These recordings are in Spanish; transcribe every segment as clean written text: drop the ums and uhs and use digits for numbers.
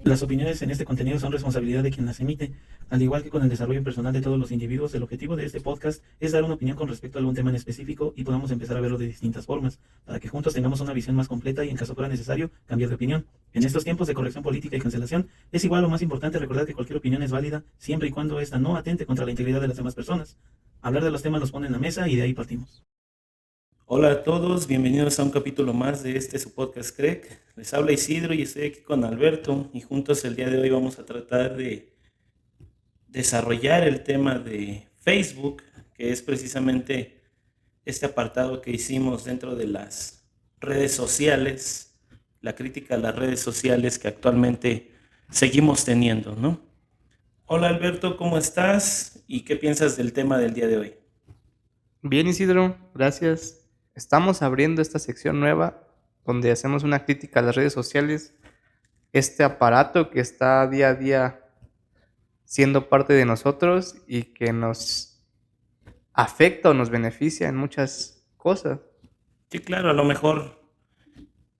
Las opiniones en este contenido son responsabilidad de quien las emite. Al igual que con el desarrollo personal de todos los individuos, el objetivo de este podcast es dar una opinión con respecto a algún tema en específico y podamos empezar a verlo de distintas formas, para que juntos tengamos una visión más completa y en caso fuera necesario, cambiar de opinión. En estos tiempos de corrección política y cancelación, es igual o más importante recordar que cualquier opinión es válida siempre y cuando ésta no atente contra la integridad de las demás personas. Hablar de los temas los pone en la mesa y de ahí partimos. Hola a todos, bienvenidos a un capítulo más de su podcast CREC. Les habla Isidro y estoy aquí con Alberto y juntos el día de hoy vamos a tratar de desarrollar el tema de Facebook, que es precisamente este apartado que hicimos dentro de las redes sociales, la crítica a las redes sociales que actualmente seguimos teniendo, ¿no? Hola Alberto, ¿cómo estás? ¿Y qué piensas del tema del día de hoy? Bien, Isidro, gracias. Estamos abriendo esta sección nueva donde hacemos una crítica a las redes sociales, este aparato que está día a día siendo parte de nosotros y que nos afecta o nos beneficia en muchas cosas. Sí, claro, a lo mejor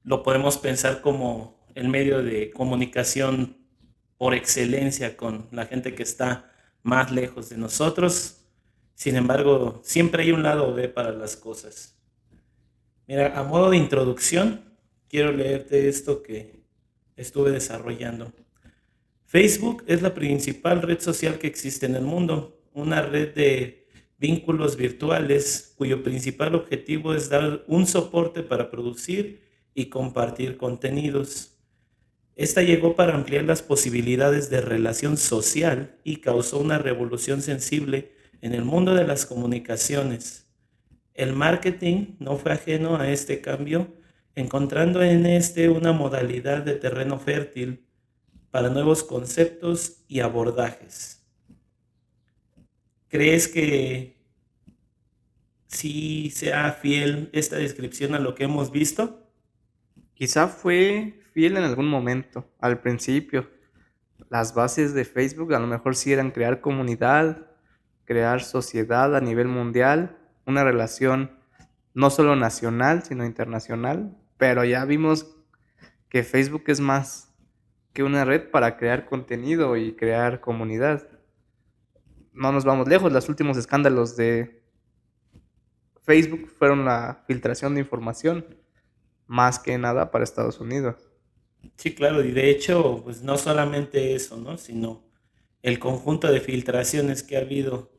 lo podemos pensar como el medio de comunicación por excelencia con la gente que está más lejos de nosotros. Sin embargo, siempre hay un lado B para las cosas. Mira, a modo de introducción, quiero leerte esto que estuve desarrollando. Facebook es la principal red social que existe en el mundo, una red de vínculos virtuales cuyo principal objetivo es dar un soporte para producir y compartir contenidos. Esta llegó para ampliar las posibilidades de relación social y causó una revolución sensible en el mundo de las comunicaciones. El marketing no fue ajeno a este cambio, encontrando en este una modalidad de terreno fértil para nuevos conceptos y abordajes. ¿Crees que sí sea fiel esta descripción a lo que hemos visto? Quizá fue fiel en algún momento, al principio. Las bases de Facebook a lo mejor sí eran crear comunidad, crear sociedad a nivel mundial, una relación no solo nacional, sino internacional, pero ya vimos que Facebook es más que una red para crear contenido y crear comunidad. No nos vamos lejos, los últimos escándalos de Facebook fueron la filtración de información, más que nada para Estados Unidos. Sí, claro, y de hecho, pues no solamente eso, ¿no? Sino el conjunto de filtraciones que ha habido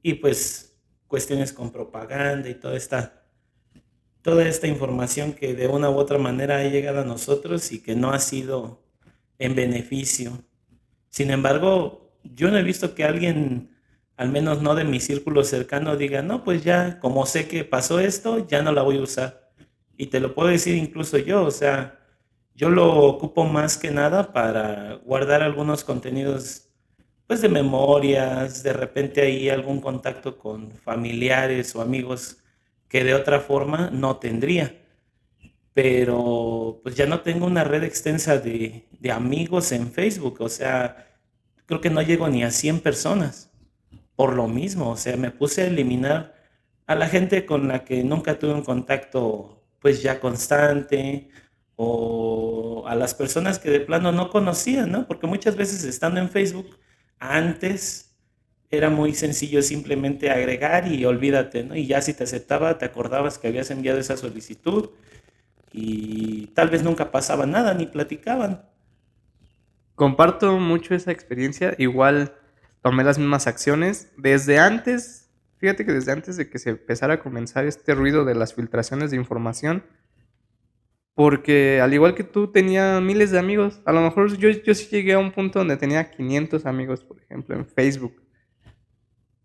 y pues cuestiones con propaganda y toda esta información que de una u otra manera ha llegado a nosotros y que no ha sido en beneficio. Sin embargo, yo no he visto que alguien, al menos no de mi círculo cercano, diga, no, pues ya, como sé que pasó esto, ya no la voy a usar. Y te lo puedo decir incluso yo, o sea, yo lo ocupo más que nada para guardar algunos contenidos, pues de memorias, de repente ahí algún contacto con familiares o amigos que de otra forma no tendría. Pero pues ya no tengo una red extensa de amigos en Facebook, o sea, creo que no llego ni a 100 personas por lo mismo, o sea, me puse a eliminar a la gente con la que nunca tuve un contacto pues ya constante o a las personas que de plano no conocía, ¿no? Porque muchas veces estando en Facebook antes era muy sencillo simplemente agregar y olvídate, ¿no? Y ya si te aceptaba, te acordabas que habías enviado esa solicitud y tal vez nunca pasaba nada ni platicaban. Comparto mucho esa experiencia, igual tomé las mismas acciones desde antes, fíjate que desde antes de que se empezara a comenzar este ruido de las filtraciones de información, porque al igual que tú tenía miles de amigos, a lo mejor yo sí llegué a un punto donde tenía 500 amigos, por ejemplo, en Facebook.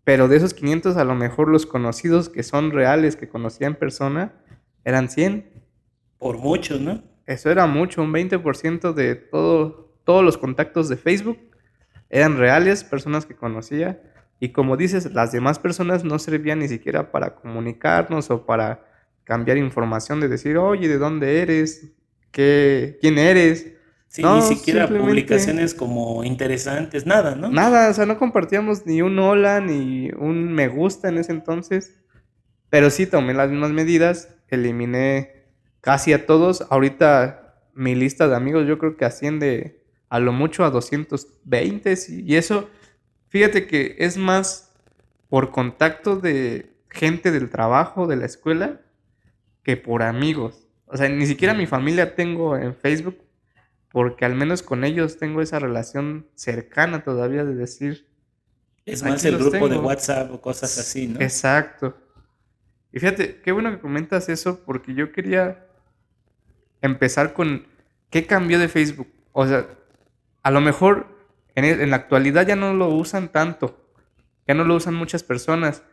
Pero de esos 500 a lo mejor los conocidos que son reales, que conocía en persona, eran 100. Por mucho, ¿no? Eso era mucho, un 20% de todos los contactos de Facebook eran reales, personas que conocía. Y como dices, las demás personas no servían ni siquiera para comunicarnos o para cambiar información de decir, oye, ¿de dónde eres? ¿Quién eres? Sí, ni No, siquiera simplemente publicaciones como interesantes, nada, ¿no? nada, o sea, no compartíamos ni un hola ni un me gusta en ese entonces. Pero sí tomé las mismas medidas, eliminé casi a todos. Ahorita mi lista de amigos yo creo que asciende a lo mucho a 220, sí, y eso, fíjate que es más por contacto de gente del trabajo, de la escuela, que por amigos. O sea, ni siquiera mi familia tengo en Facebook, porque al menos con ellos tengo esa relación cercana todavía de decir, Es más aquí el los grupo de tengo. WhatsApp o cosas así, ¿no? Exacto. Y fíjate, qué bueno que comentas eso, porque yo quería empezar con qué cambió de Facebook. O sea, a lo mejor en la actualidad ya no lo usan tanto, ya no lo usan muchas personas.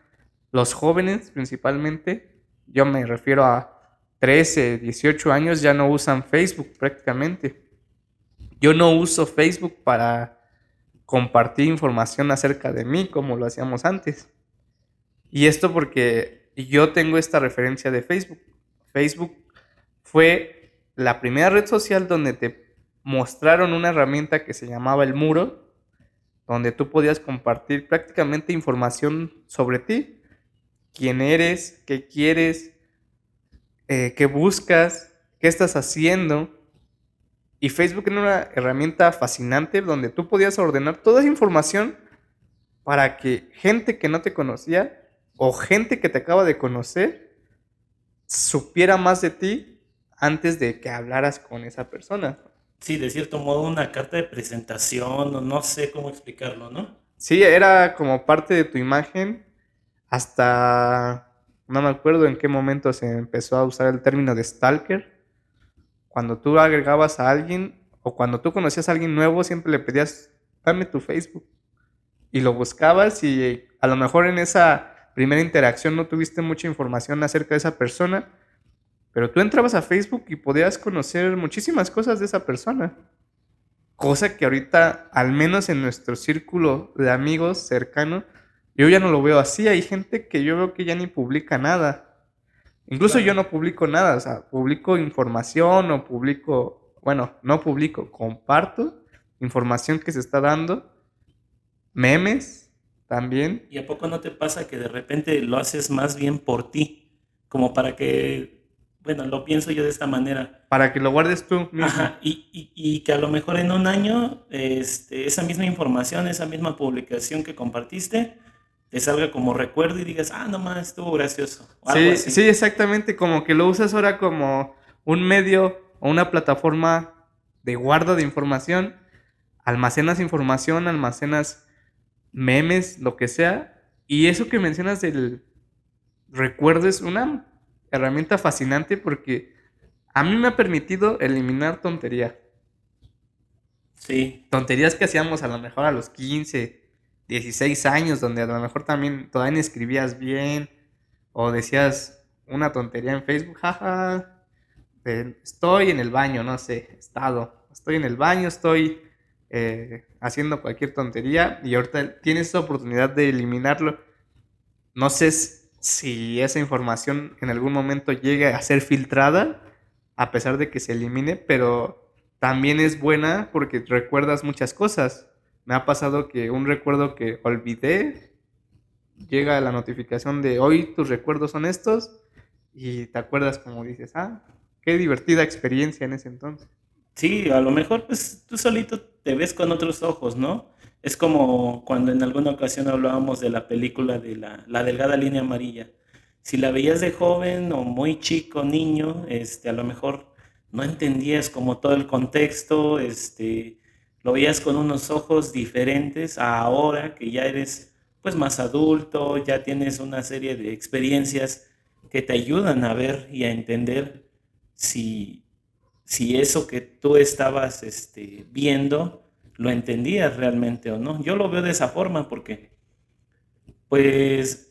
Los jóvenes principalmente, yo me refiero a 13, 18 años, ya no usan Facebook prácticamente. Yo no uso Facebook para compartir información acerca de mí como lo hacíamos antes. Y esto porque yo tengo esta referencia de Facebook. Facebook fue la primera red social donde te mostraron una herramienta que se llamaba el muro, donde tú podías compartir prácticamente información sobre ti, quién eres, qué quieres, qué buscas, qué estás haciendo. Y Facebook era una herramienta fascinante donde tú podías ordenar toda esa información para que gente que no te conocía o gente que te acaba de conocer supiera más de ti antes de que hablaras con esa persona. Sí, de cierto modo una carta de presentación o no sé cómo explicarlo, ¿no? Sí, era como parte de tu imagen hasta, no me acuerdo en qué momento se empezó a usar el término de stalker. Cuando tú agregabas a alguien o cuando tú conocías a alguien nuevo, siempre le pedías, dame tu Facebook. Y lo buscabas y a lo mejor en esa primera interacción no tuviste mucha información acerca de esa persona, pero tú entrabas a Facebook y podías conocer muchísimas cosas de esa persona. Cosa que ahorita, al menos en nuestro círculo de amigos cercano, yo ya no lo veo así. Hay gente que yo veo que ya ni publica nada. Incluso yo Claro. no publico nada, o sea, publico información o publico, bueno, no publico, comparto información que se está dando, memes también, ¿Y a poco no te pasa que de repente lo haces más bien por ti? Como para que, bueno, lo pienso yo de esta manera. para que lo guardes tú mismo. Ajá, y que a lo mejor en un año esa misma información, esa misma publicación que compartiste, te salga como recuerdo y digas, ah, nomás estuvo gracioso, o algo Sí, sí, así. exactamente, como que lo usas ahora como un medio o una plataforma de guarda de información, almacenas memes, lo que sea, y eso que mencionas del recuerdo es una herramienta fascinante porque a mí me ha permitido eliminar Sí, tonterías que hacíamos a lo mejor a los 15, 16 años, donde a lo mejor también todavía ni escribías bien o decías una tontería en Facebook, jaja, estoy en el baño, no sé, estoy en el baño, estoy haciendo cualquier tontería y ahorita tienes esa oportunidad de eliminarlo. No sé si esa información en algún momento llegue a ser filtrada, a pesar de que se elimine, pero también es buena porque recuerdas muchas cosas. Me ha pasado que un recuerdo que olvidé, llega la notificación de hoy tus recuerdos son estos y te acuerdas como dices, ah, qué divertida experiencia en ese entonces. sí, a lo mejor pues tú solito te ves con otros ojos, ¿no? Es como cuando en alguna ocasión hablábamos de la película de la delgada línea amarilla. Si la veías de joven o muy chico, niño, a lo mejor no entendías como todo el contexto, lo veías con unos ojos diferentes a ahora que ya eres pues más adulto, ya tienes una serie de experiencias que te ayudan a ver y a entender si si eso que tú estabas viendo lo entendías realmente o no. Yo lo veo de esa forma porque, pues,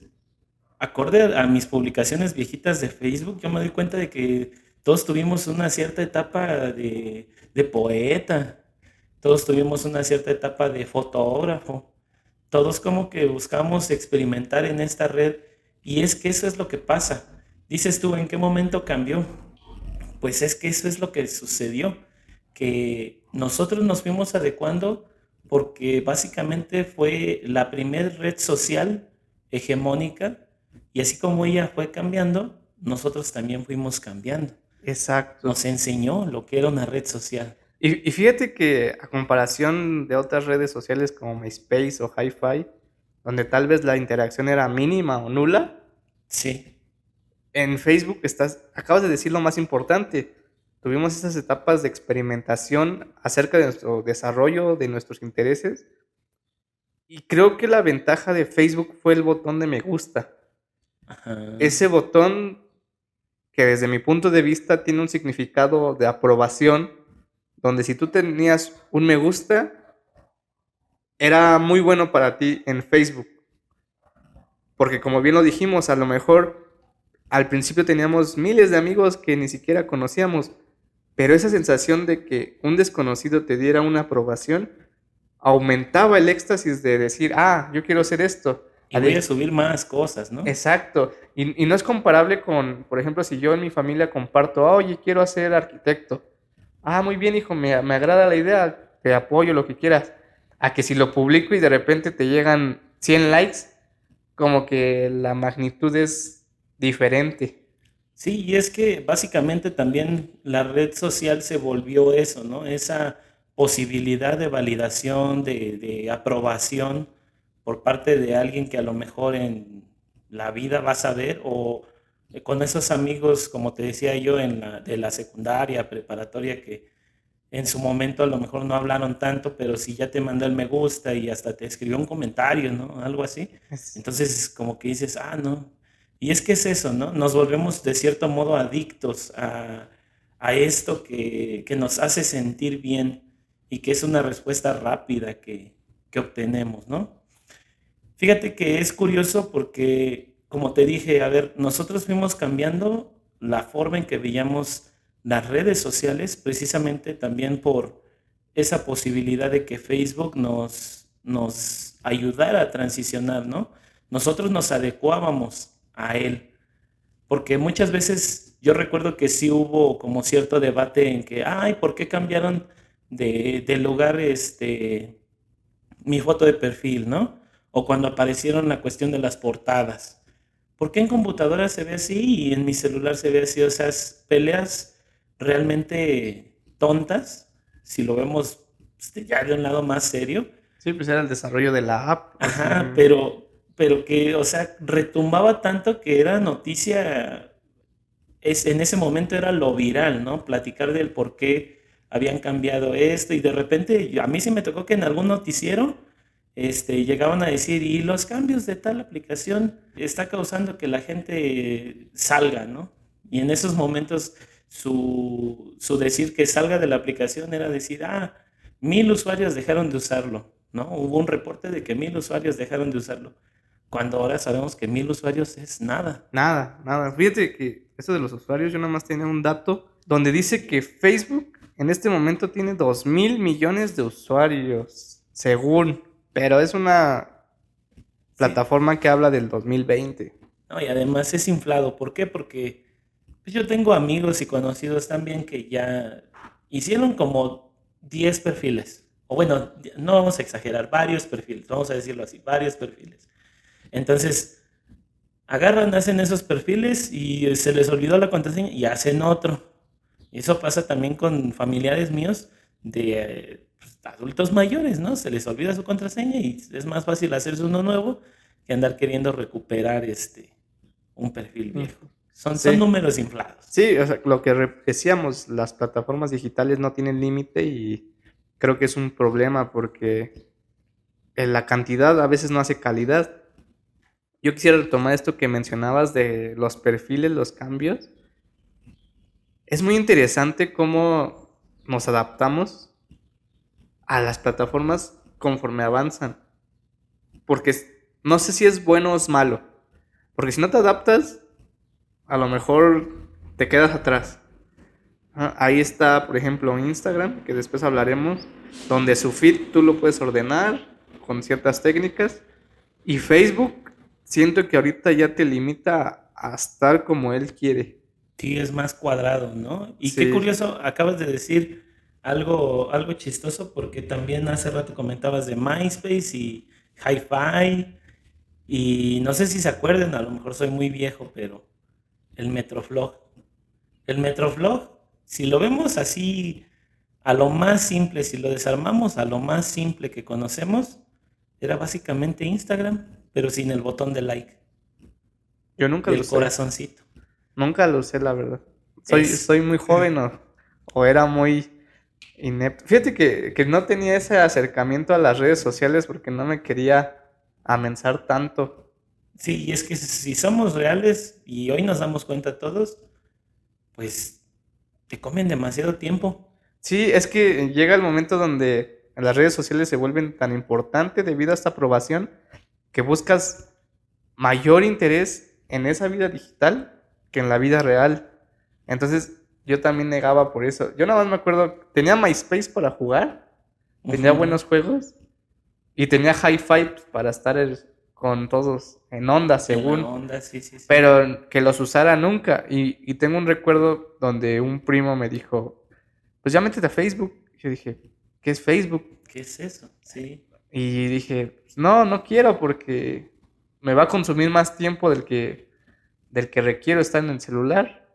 acorde a mis publicaciones viejitas de Facebook, yo me doy cuenta de que todos tuvimos una cierta etapa de poeta, todos tuvimos una cierta etapa de fotógrafo, todos como que buscamos experimentar en esta red y es que eso es lo que pasa. Dices tú, ¿en qué momento cambió? Pues es que eso es lo que sucedió, que nosotros nos fuimos adecuando porque básicamente fue la primera red social hegemónica y así como ella fue cambiando, nosotros también fuimos cambiando. Exacto. Nos enseñó lo que era una red social. Y fíjate que a comparación de otras redes sociales como MySpace o Hi-Fi, donde tal vez la interacción era mínima o nula, Sí, en Facebook acabas de decir lo más importante. Tuvimos esas etapas de experimentación acerca de nuestro desarrollo, de nuestros intereses. Y creo que la ventaja de Facebook fue el botón de me gusta. ajá. Ese botón que desde mi punto de vista tiene un significado de aprobación, donde si tú tenías un me gusta, era muy bueno para ti en Facebook. Porque como bien lo dijimos, a lo mejor al principio teníamos miles de amigos que ni siquiera conocíamos, pero esa sensación de que un desconocido te diera una aprobación aumentaba el éxtasis de decir, ah, yo quiero hacer esto. Y voy a subir más cosas, ¿no? Exacto. Y no es comparable con, por ejemplo, si yo en mi familia comparto, ah, oye, quiero ser arquitecto. Ah, muy bien, hijo, me agrada la idea, te apoyo, lo que quieras. A que si lo publico y de repente te llegan 100 likes, como que la magnitud es diferente. Sí, y es que básicamente también la red social se volvió eso, ¿no? Esa posibilidad de validación, de aprobación por parte de alguien que a lo mejor en la vida vas a ver o con esos amigos, como te decía yo, de la secundaria, preparatoria, que en su momento a lo mejor no hablaron tanto, pero si ya te mandó el me gusta y hasta te escribió un comentario, ¿no? Algo así. Es- Entonces como que dices, ah, no. Y es que es eso, ¿no? Nos volvemos de cierto modo adictos a esto que nos hace sentir bien y que es una respuesta rápida que obtenemos, ¿no? Fíjate que es curioso porque, como te dije, a ver, nosotros fuimos cambiando la forma en que veíamos las redes sociales, precisamente también por esa posibilidad de que Facebook nos ayudara a transicionar, ¿no? Nosotros nos adecuábamos a él, porque muchas veces yo recuerdo que sí hubo como cierto debate en que, ay, ¿por qué cambiaron de lugar mi foto de perfil, ¿no? O cuando aparecieron la cuestión de las portadas. ¿Por qué en computadora se ve así y en mi celular se ve así? O sea, peleas realmente tontas, si lo vemos ya de un lado más serio. Sí, pues era el desarrollo de la app. O Ajá, sea, pero que, o sea, retumbaba tanto que era noticia, en ese momento era lo viral, ¿no? Platicar del por qué habían cambiado esto y de repente a mí sí me tocó que en algún noticiero llegaban a decir, y los cambios de tal aplicación está causando que la gente salga, ¿no? Y en esos momentos su decir que salga de la aplicación era decir, ah, 1,000 usuarios dejaron de usarlo, ¿no? Hubo un reporte de que 1,000 usuarios dejaron de usarlo, cuando ahora sabemos que 1,000 usuarios es nada. nada, nada. Fíjate que eso de los usuarios, yo nada más tenía un dato donde dice que Facebook en este momento tiene 2.000 millones de usuarios, según, pero es una Sí, plataforma que habla del 2020. no, y además es inflado. ¿Por qué? Porque pues, yo tengo amigos y conocidos también que ya hicieron como 10 perfiles. O bueno, no vamos a exagerar, varios perfiles, vamos a decirlo así, varios perfiles. Entonces, agarran, hacen esos perfiles y se les olvidó la contraseña y hacen otro. Y eso pasa también con familiares míos de pues, adultos mayores, ¿no? Se les olvida su contraseña y es más fácil hacerse uno nuevo que andar queriendo recuperar un perfil viejo. Ujú. Son Sí, números inflados. sí, o sea, lo que decíamos, las plataformas digitales no tienen límite y creo que es un problema porque la cantidad a veces no hace calidad. Yo quisiera retomar esto que mencionabas de los perfiles, los cambios. Es muy interesante cómo nos adaptamos a las plataformas conforme avanzan, porque no sé si es bueno o es malo, porque si no te adaptas, a lo mejor te quedas atrás. Ahí está, por ejemplo, Instagram, que después hablaremos, donde su feed tú lo puedes ordenar con ciertas técnicas. Y Facebook, siento que ahorita ya te limita a estar como él quiere. Sí, es más cuadrado, ¿no? Y qué Sí, curioso, acabas de decir algo chistoso porque también hace rato comentabas de MySpace y Hi-Fi y no sé si se acuerdan, a lo mejor soy muy viejo, pero el Metroflog. El Metroflog, si lo vemos así a lo más simple, si lo desarmamos a lo más simple que conocemos, era básicamente Instagram, pero sin el botón de like, Yo nunca lo del usé. corazoncito. Nunca lo usé, la verdad. Es, Soy muy joven o era muy inepto. Fíjate que no tenía ese acercamiento a las redes sociales porque no me quería amensar tanto. sí, y es que si somos reales y hoy nos damos cuenta todos, pues te comen demasiado tiempo. Sí, es que llega el momento donde las redes sociales se vuelven tan importantes debido a esta aprobación que buscas mayor interés en esa vida digital que en la vida real. Entonces, yo también negaba por eso. Yo nada más me acuerdo, tenía MySpace para jugar, tenía Ujú. buenos juegos y tenía Hi-Fi para estar con todos en onda, En la según, onda, sí, sí, sí. pero que los usara nunca. Y tengo un recuerdo donde un primo me dijo, pues ya métete a Facebook. Y yo dije, ¿qué es Facebook? ¿Qué es eso? Sí. Y dije, pues no, no quiero porque me va a consumir más tiempo del que requiero estar en el celular.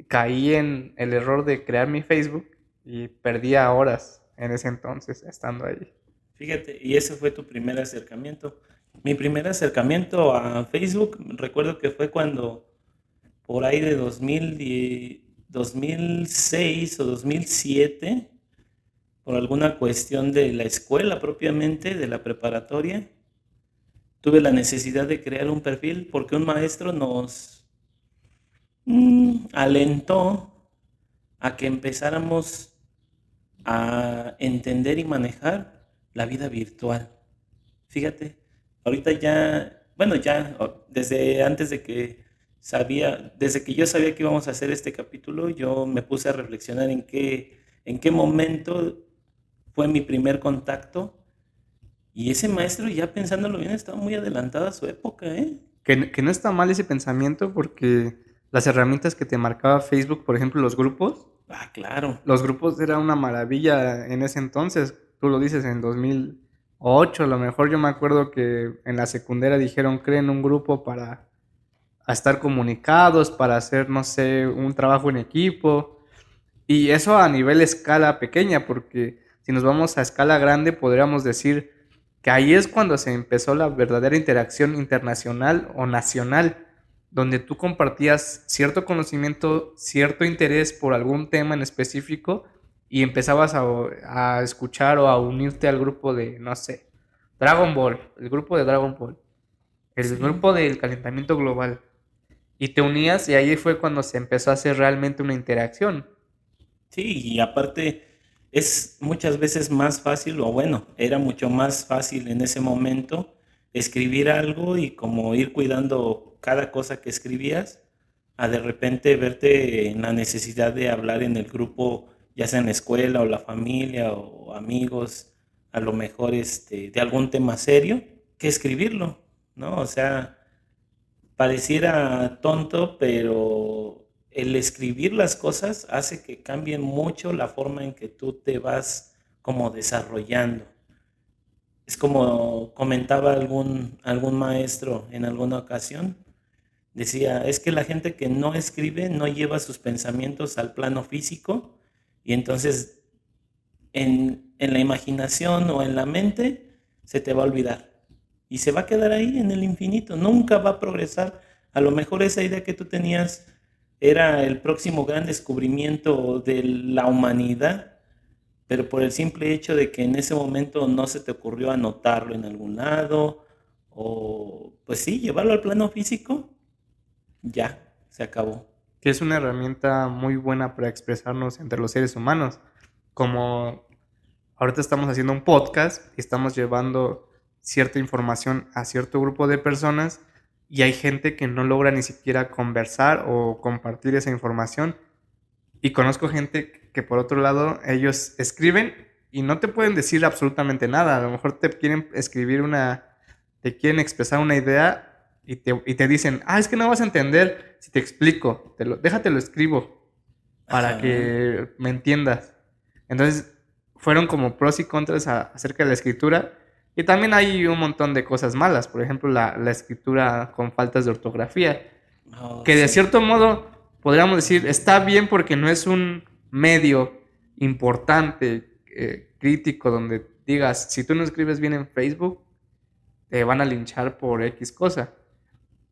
Caí en el error de crear mi Facebook y perdía horas en ese entonces estando ahí. Fíjate, y ese fue tu primer acercamiento. Mi primer acercamiento a Facebook, recuerdo que fue cuando por ahí de 2006 o 2007, por alguna cuestión de la escuela propiamente, de la preparatoria, tuve la necesidad de crear un perfil porque un maestro nos alentó a que empezáramos a entender y manejar la vida virtual. Fíjate, ahorita ya, bueno, ya desde antes de que desde que yo sabía que íbamos a hacer este capítulo, yo me puse a reflexionar en qué momento fue mi primer contacto. Y ese maestro, ya pensándolo bien, estaba muy adelantado a su época, ¿eh? Que no está mal ese pensamiento porque las herramientas que te marcaba Facebook, por ejemplo, Ah, claro. los grupos era una maravilla en ese entonces. Tú lo dices en 2008, a lo mejor yo me acuerdo que en la secundaria dijeron creen un grupo para estar comunicados, para hacer, no sé, un trabajo en equipo. Y eso a nivel escala pequeña, porque si nos vamos a escala grande, podríamos decir que ahí es cuando se empezó la verdadera interacción internacional o nacional, donde tú compartías cierto conocimiento, cierto interés por algún tema en específico y empezabas a escuchar o a unirte al grupo de, no sé, Dragon Ball, el grupo de Dragon Ball, el Sí, grupo del calentamiento global. Y te unías y ahí fue cuando se empezó a hacer realmente una interacción. sí, y aparte es muchas veces más fácil, o bueno, era mucho más fácil en ese momento escribir algo y como ir cuidando cada cosa que escribías, a de repente verte en la necesidad de hablar en el grupo, ya sea en la escuela o la familia o amigos, a lo mejor de algún tema serio, que escribirlo, ¿no? O sea, pareciera tonto, pero el escribir las cosas hace que cambie mucho la forma en que tú te vas como desarrollando. Es como comentaba algún maestro en alguna ocasión, decía, es que la gente que no escribe no lleva sus pensamientos al plano físico y entonces en la imaginación o en la mente se te va a olvidar y se va a quedar ahí en el infinito, nunca va a progresar. A lo mejor esa idea que tú tenías era el próximo gran descubrimiento de la humanidad, pero por el simple hecho de que en ese momento no se te ocurrió anotarlo en algún lado o pues sí, llevarlo al plano físico, ya, se acabó. Que es una herramienta muy buena para expresarnos entre los seres humanos. Como ahorita estamos haciendo un podcast y estamos llevando cierta información a cierto grupo de personas y hay gente que no logra ni siquiera conversar o compartir esa información. Y conozco gente que por otro lado ellos escriben y no te pueden decir absolutamente nada. A lo mejor te quieren te quieren expresar una idea y te dicen, ah, es que no vas a entender si te explico, déjate lo escribo para Ajá. que me entiendas. Entonces fueron como pros y contras acerca de la escritura. Y también hay un montón de cosas malas, por ejemplo la escritura con faltas de ortografía Oh, que de sí. cierto modo podríamos decir está bien porque no es un medio importante, crítico, donde digas, si tú no escribes bien en Facebook, te van a linchar por X cosa.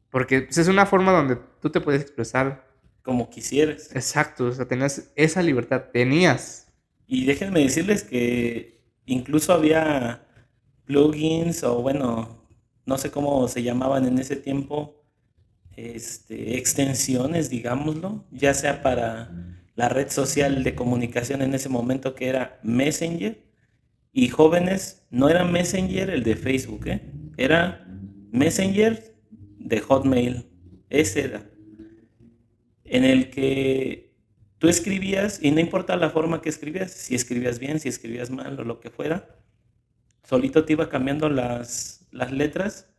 Porque pues, es una forma donde tú te puedes expresar. como quisieras. Exacto, o sea, tenías esa libertad, tenías. Y déjenme decirles que incluso había plugins o bueno, no sé cómo se llamaban en ese tiempo, extensiones, digámoslo, ya sea para la red social de comunicación en ese momento que era Messenger, y jóvenes, no era Messenger el de Facebook, era Messenger de Hotmail, ese era, en el que tú escribías y no importa la forma que escribías, si escribías bien, si escribías mal o lo que fuera, solito te iba cambiando las letras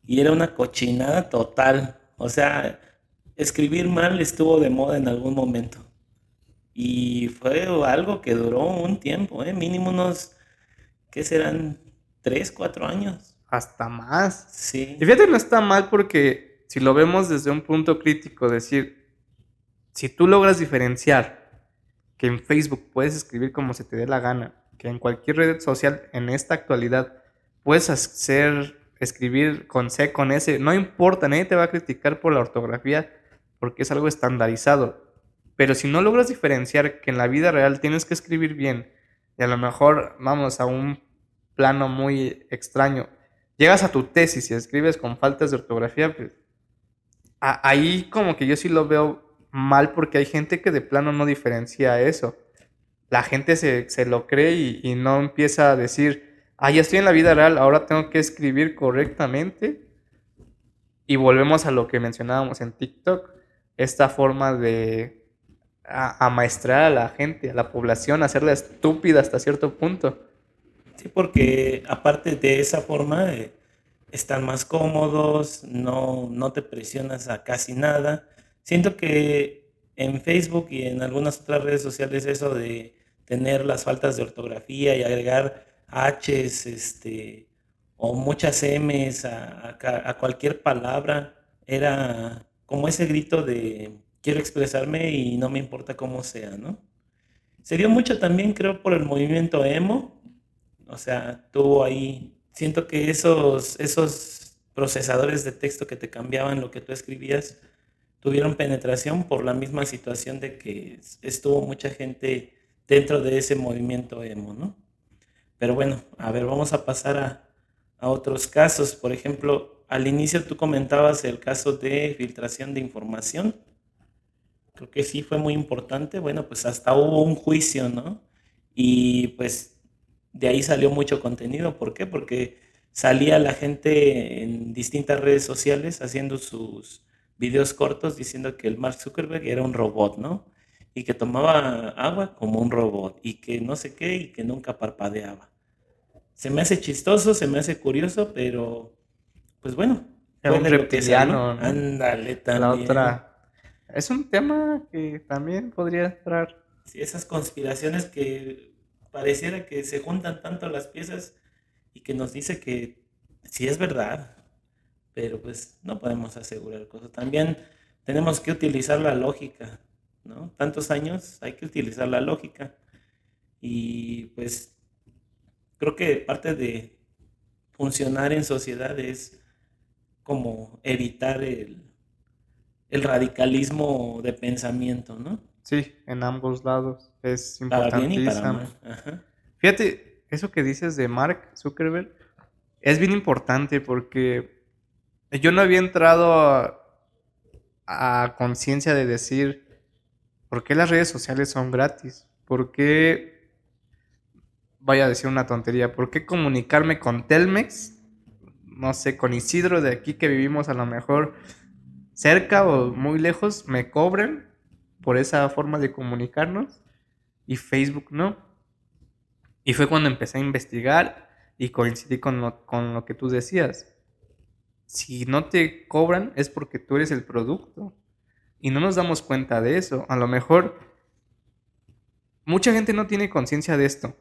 y era una cochinada total. O sea, escribir mal estuvo de moda en algún momento. Y fue algo que duró un tiempo, mínimo unos, ¿qué serán? 3, 4 años. Hasta más. Y Sí, fíjate, no está mal porque si lo vemos desde un punto crítico, decir, si tú logras diferenciar que en Facebook puedes escribir como se te dé la gana, que en cualquier red social en esta actualidad puedes hacer, escribir con C, con S, no importa, nadie te va a criticar por la ortografía porque es algo estandarizado. Pero si no logras diferenciar que en la vida real tienes que escribir bien, y a lo mejor vamos a un plano muy extraño, llegas a tu tesis y escribes con faltas de ortografía, pues ahí como que yo sí lo veo mal porque hay gente que de plano no diferencia eso. La gente se lo cree y no empieza a decir, ah, ya estoy en la vida real, ahora tengo que escribir correctamente. Y volvemos a lo que mencionábamos en TikTok, esta forma de amaestrar a la gente, a la población, hacerla estúpida hasta cierto punto. sí, porque aparte de esa forma, están más cómodos, no te presionas a casi nada. Siento que en Facebook y en algunas otras redes sociales eso de tener las faltas de ortografía y agregar H's, o muchas M's a cualquier palabra, era como ese grito de quiero expresarme y no me importa cómo sea, ¿no? Se dio mucho también, creo, por el movimiento emo. O sea, tuvo ahí, siento que esos procesadores de texto que te cambiaban lo que tú escribías, tuvieron penetración por la misma situación de que estuvo mucha gente dentro de ese movimiento emo, ¿no? Pero bueno, a ver, vamos a pasar a otros casos. Por ejemplo, al inicio tú comentabas el caso de filtración de información. Creo que sí fue muy importante. Bueno, pues hasta hubo un juicio, ¿no? Y pues de ahí salió mucho contenido. ¿Por qué? Porque salía la gente en distintas redes sociales haciendo sus videos cortos diciendo que el Mark Zuckerberg era un robot, ¿no? Y que tomaba agua como un robot y que no sé qué y que nunca parpadeaba. Se me hace chistoso, se me hace curioso, pero pues bueno, Era fue un de lo que salió. reptiliano, ¿no? Ándale La también. otra... Es un tema que también podría entrar. Sí, esas conspiraciones que pareciera que se juntan tanto las piezas y que nos dice que sí es verdad, pero pues no podemos asegurar cosas. También tenemos que utilizar la lógica, ¿no? Tantos años hay que utilizar la lógica y pues creo que parte de funcionar en sociedad es como evitar el radicalismo de pensamiento, ¿no? Sí, en ambos lados. Es Para bien y para mal. importantísimo. Ajá. Fíjate, eso que dices de Mark Zuckerberg es bien importante porque yo no había entrado a conciencia de decir por qué las redes sociales son gratis, por qué, vaya a decir una tontería, por qué comunicarme con Telmex, no sé, con Isidro de aquí que vivimos a lo mejor cerca o muy lejos, me cobren por esa forma de comunicarnos y Facebook no. Y fue cuando empecé a investigar y coincidí con lo que tú decías. Si no te cobran es porque tú eres el producto. Y no nos damos cuenta de eso. A lo mejor mucha gente no tiene conciencia de esto.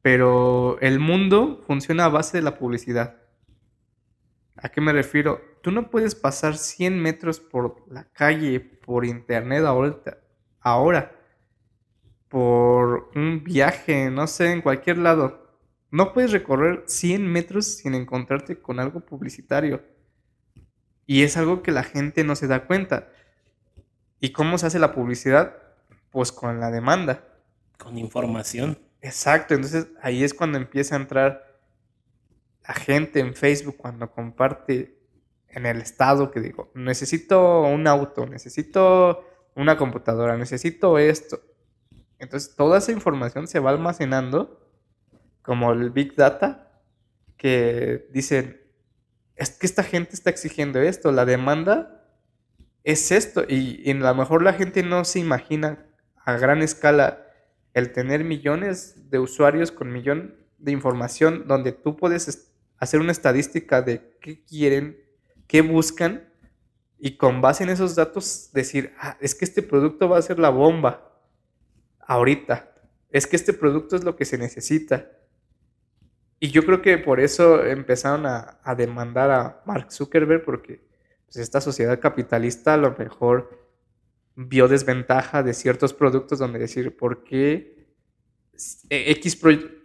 Pero el mundo funciona a base de la publicidad. ¿A qué me refiero? Tú no puedes pasar 100 metros por la calle, por internet ahora por un viaje, no sé, en cualquier lado. No puedes recorrer 100 metros sin encontrarte con algo publicitario. Y es algo que la gente no se da cuenta. ¿Y cómo se hace la publicidad? Pues con la demanda. Con información. Exacto, entonces ahí es cuando empieza a entrar la gente en Facebook, cuando comparte en el estado que digo, necesito un auto, necesito una computadora, necesito esto. Entonces toda esa información se va almacenando como el Big Data, que dicen, es que esta gente está exigiendo esto, la demanda es esto, y a lo mejor la gente no se imagina a gran escala el tener millones de usuarios con millón de información donde tú puedes hacer una estadística de qué quieren, qué buscan, y con base en esos datos decir, ah, es que este producto va a ser la bomba ahorita, es que este producto es lo que se necesita. Y yo creo que por eso empezaron a demandar a Mark Zuckerberg, porque pues, esta sociedad capitalista a lo mejor vio desventaja de ciertos productos donde decir, ¿por qué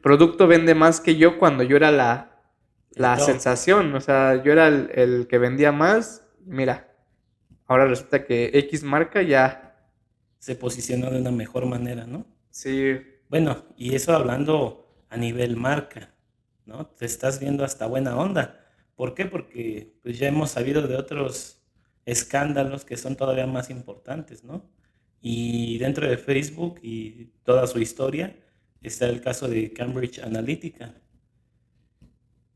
producto vende más que yo cuando yo era El la top. sensación? O sea, yo era el que vendía más. Mira, ahora resulta que X marca ya, Se posicionó de una mejor manera, ¿no? sí, Bueno, y eso hablando a nivel marca, ¿no? Te estás viendo hasta buena onda. ¿Por qué? Porque pues ya hemos sabido de otros escándalos que son todavía más importantes, ¿no? Y dentro de Facebook y toda su historia está el caso de Cambridge Analytica.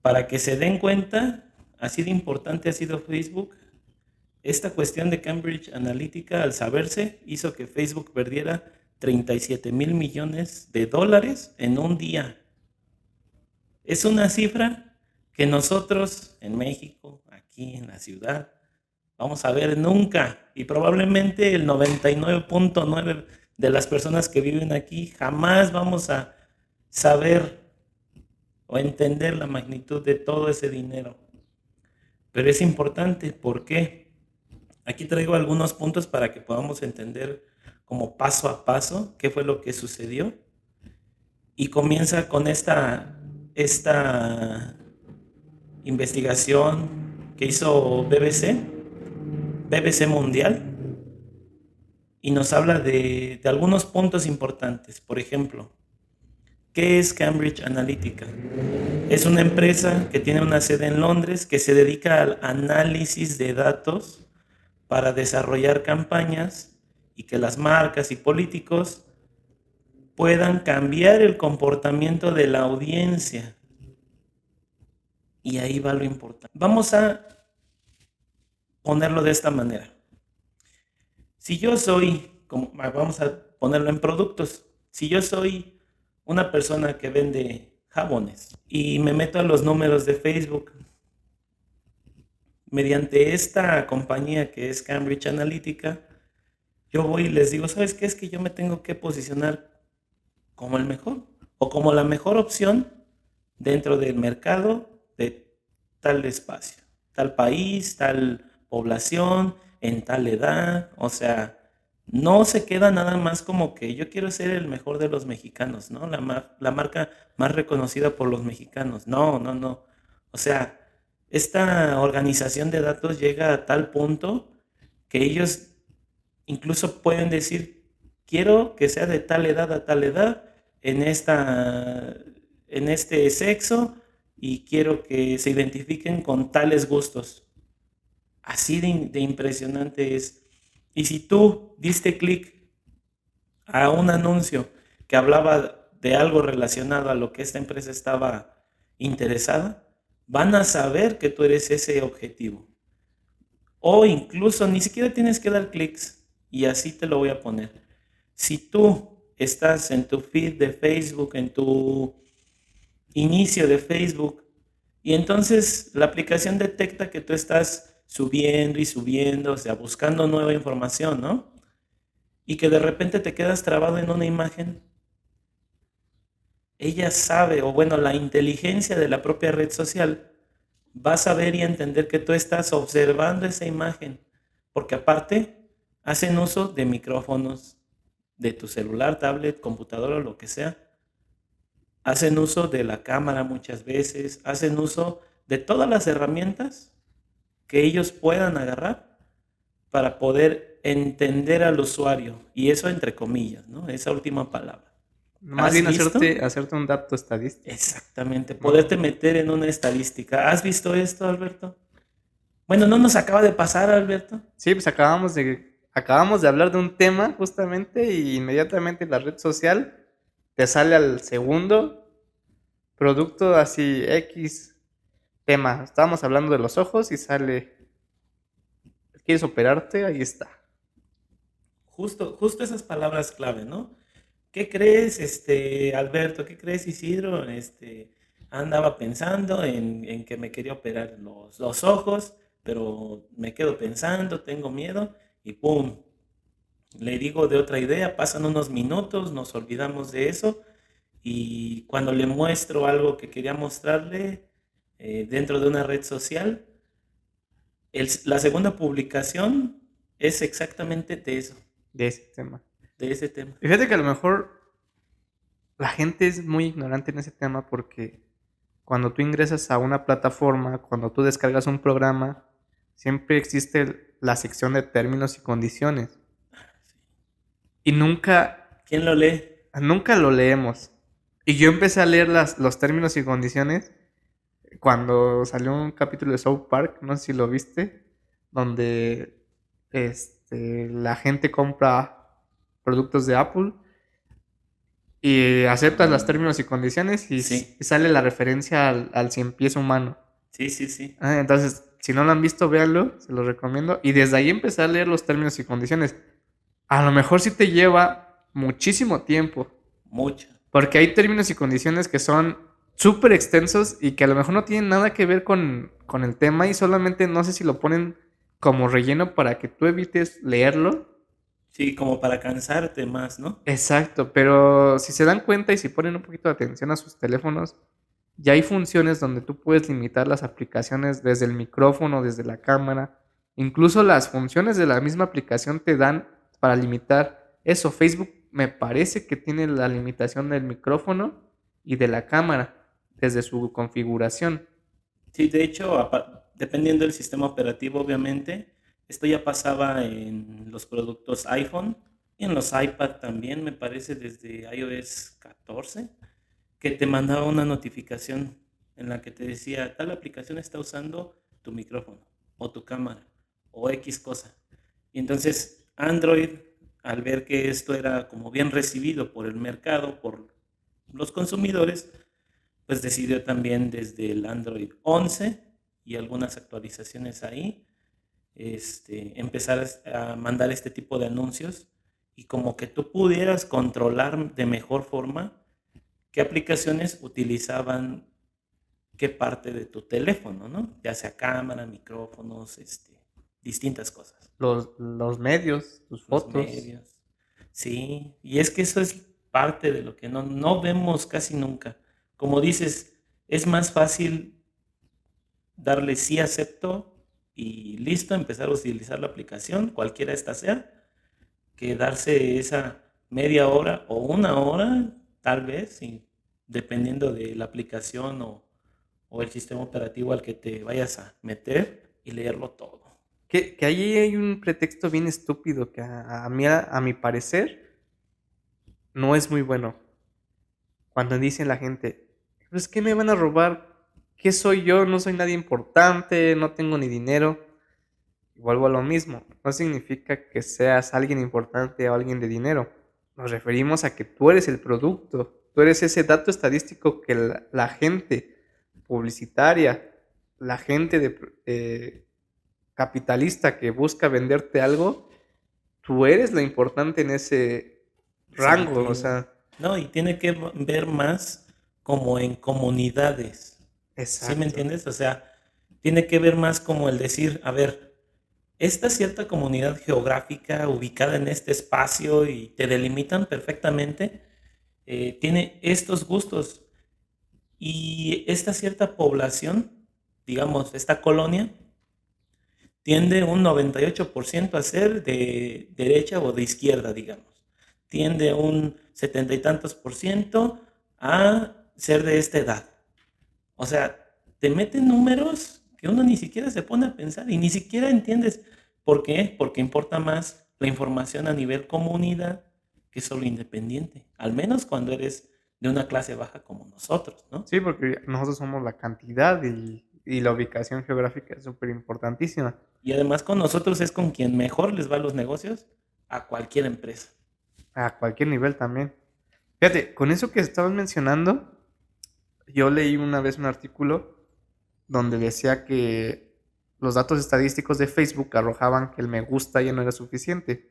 Para que se den cuenta, así de importante ha sido Facebook, esta cuestión de Cambridge Analytica, al saberse, hizo que Facebook perdiera 37 mil millones de dólares en un día. Es una cifra que nosotros en México, aquí en la ciudad, vamos a ver nunca. Y probablemente el 99.9 de las personas que viven aquí jamás vamos a saber o entender la magnitud de todo ese dinero. Pero es importante, ¿por qué? Aquí traigo algunos puntos para que podamos entender como paso a paso qué fue lo que sucedió. Y comienza con esta investigación que hizo BBC Mundial, y nos habla de algunos puntos importantes. Por ejemplo, ¿qué es Cambridge Analytica? Es una empresa que tiene una sede en Londres que se dedica al análisis de datos para desarrollar campañas y que las marcas y políticos puedan cambiar el comportamiento de la audiencia. Y ahí va lo importante. Vamos a ponerlo de esta manera. Si yo soy, vamos a ponerlo en productos, si yo soy una persona que vende jabones y me meto a los números de Facebook mediante esta compañía que es Cambridge Analytica, yo voy y les digo, ¿sabes qué? Es que yo me tengo que posicionar como el mejor o como la mejor opción dentro del mercado de tal espacio, tal país, tal población, en tal edad. O sea, no se queda nada más como que yo quiero ser el mejor de los mexicanos, ¿no? La marca más reconocida por los mexicanos. No, no, no. O sea, esta organización de datos llega a tal punto que ellos incluso pueden decir, quiero que sea de tal edad a tal edad, en, esta, en este sexo, y quiero que se identifiquen con tales gustos. Así de impresionante es. Y si tú diste clic a un anuncio que hablaba de algo relacionado a lo que esta empresa estaba interesada, van a saber que tú eres ese objetivo. O incluso ni siquiera tienes que dar clics, y así te lo voy a poner. Si tú estás en tu feed de Facebook, en tu inicio de Facebook, y entonces la aplicación detecta que tú estás subiendo y subiendo, o sea, buscando nueva información, ¿no? Y que de repente te quedas trabado en una imagen, ella sabe, o bueno, la inteligencia de la propia red social va a saber y entender que tú estás observando esa imagen, porque aparte hacen uso de micrófonos, de tu celular, tablet, computadora, lo que sea, hacen uso de la cámara muchas veces, hacen uso de todas las herramientas que ellos puedan agarrar para poder entender al usuario. Y eso entre comillas, ¿no? Esa última palabra. Más ¿Has bien visto? hacerte un dato estadístico, Exactamente, ¿no? poderte meter en una estadística. ¿Has visto esto, Alberto? Bueno, no nos acaba de pasar, Alberto. Sí, pues acabamos de hablar de un tema justamente y inmediatamente la red social te sale al segundo producto así X tema. Estábamos hablando de los ojos y sale, ¿quieres operarte? Ahí está. Justo esas palabras clave, ¿no? ¿Qué crees, Alberto? ¿Qué crees, Isidro? Andaba pensando en que me quería operar los ojos, pero me quedo pensando, tengo miedo y ¡pum! Le digo de otra idea, pasan unos minutos, nos olvidamos de eso y cuando le muestro algo que quería mostrarle dentro de una red social, la segunda publicación es exactamente de eso, De ese tema. de ese tema. Y fíjate que a lo mejor la gente es muy ignorante en ese tema porque cuando tú ingresas a una plataforma, cuando tú descargas un programa, siempre existe la sección de términos y condiciones. Y ¿Quién lo lee? nunca lo leemos. Y yo empecé a leer los términos y condiciones cuando salió un capítulo de South Park, no sé si lo viste, donde la gente compra productos de Apple y aceptas los términos y condiciones Sí, y sale la referencia al cien pies humano. sí, sí, sí, Entonces, si no lo han visto, véanlo, se los recomiendo. Y desde ahí empecé a leer los términos y condiciones. A lo mejor sí te lleva muchísimo tiempo, mucho. porque hay términos y condiciones que son súper extensos y que a lo mejor no tienen nada que ver con el tema y solamente no sé si lo ponen como relleno para que tú evites leerlo. Sí, como para cansarte más, ¿no? Exacto, pero si se dan cuenta y si ponen un poquito de atención a sus teléfonos, ya hay funciones donde tú puedes limitar las aplicaciones desde el micrófono, desde la cámara. Incluso las funciones de la misma aplicación te dan para limitar eso. Facebook me parece que tiene la limitación del micrófono y de la cámara desde su configuración. Sí, de hecho, dependiendo del sistema operativo, obviamente, esto ya pasaba en los productos iPhone y en los iPad también, me parece, desde iOS 14, que te mandaba una notificación en la que te decía, tal aplicación está usando tu micrófono o tu cámara o X cosa. Y entonces Android, al ver que esto era como bien recibido por el mercado, por los consumidores, pues decidió también desde el Android 11 y algunas actualizaciones ahí, empezar a mandar este tipo de anuncios y como que tú pudieras controlar de mejor forma qué aplicaciones utilizaban qué parte de tu teléfono, ¿no? Ya sea cámara, micrófonos, distintas cosas, Los medios, tus los fotos. medios. Sí, y es que eso es parte de lo que no vemos casi nunca. Como dices, es más fácil darle sí acepto y listo, empezar a utilizar la aplicación, cualquiera esta sea, que darse esa media hora o una hora, tal vez, dependiendo de la aplicación o el sistema operativo al que te vayas a meter y leerlo todo. Que ahí hay un pretexto bien estúpido que a mi parecer no es muy bueno. Cuando dice la gente, pues ¿qué me van a robar? ¿Qué soy yo? No soy nadie importante, no tengo ni dinero. Y vuelvo a lo mismo, no significa que seas alguien importante o alguien de dinero. Nos referimos a que tú eres el producto, tú eres ese dato estadístico que la gente publicitaria, la gente capitalista que busca venderte algo, tú eres lo importante en ese rango, o Sentido. sea, No, y tiene que ver más como en comunidades. ¿Sí me exacto. entiendes? O sea, tiene que ver más como el decir, a ver, esta cierta comunidad geográfica ubicada en este espacio y te delimitan perfectamente, tiene estos gustos y esta cierta población, digamos, esta colonia, tiende un 98% a ser de derecha o de izquierda, digamos. tiende un 70 y tantos por ciento a ser de esta edad. O sea, te meten números que uno ni siquiera se pone a pensar y ni siquiera entiendes. ¿Por qué? Porque importa más la información a nivel comunidad que solo independiente. Al menos cuando eres de una clase baja como nosotros, ¿no? Sí, porque nosotros somos la cantidad y la ubicación geográfica es súper importantísima. Y además con nosotros es con quien mejor les va los negocios a cualquier empresa. A cualquier nivel también. Fíjate, con eso que estabas mencionando, yo leí una vez un artículo donde decía que los datos estadísticos de Facebook arrojaban que el me gusta ya no era suficiente.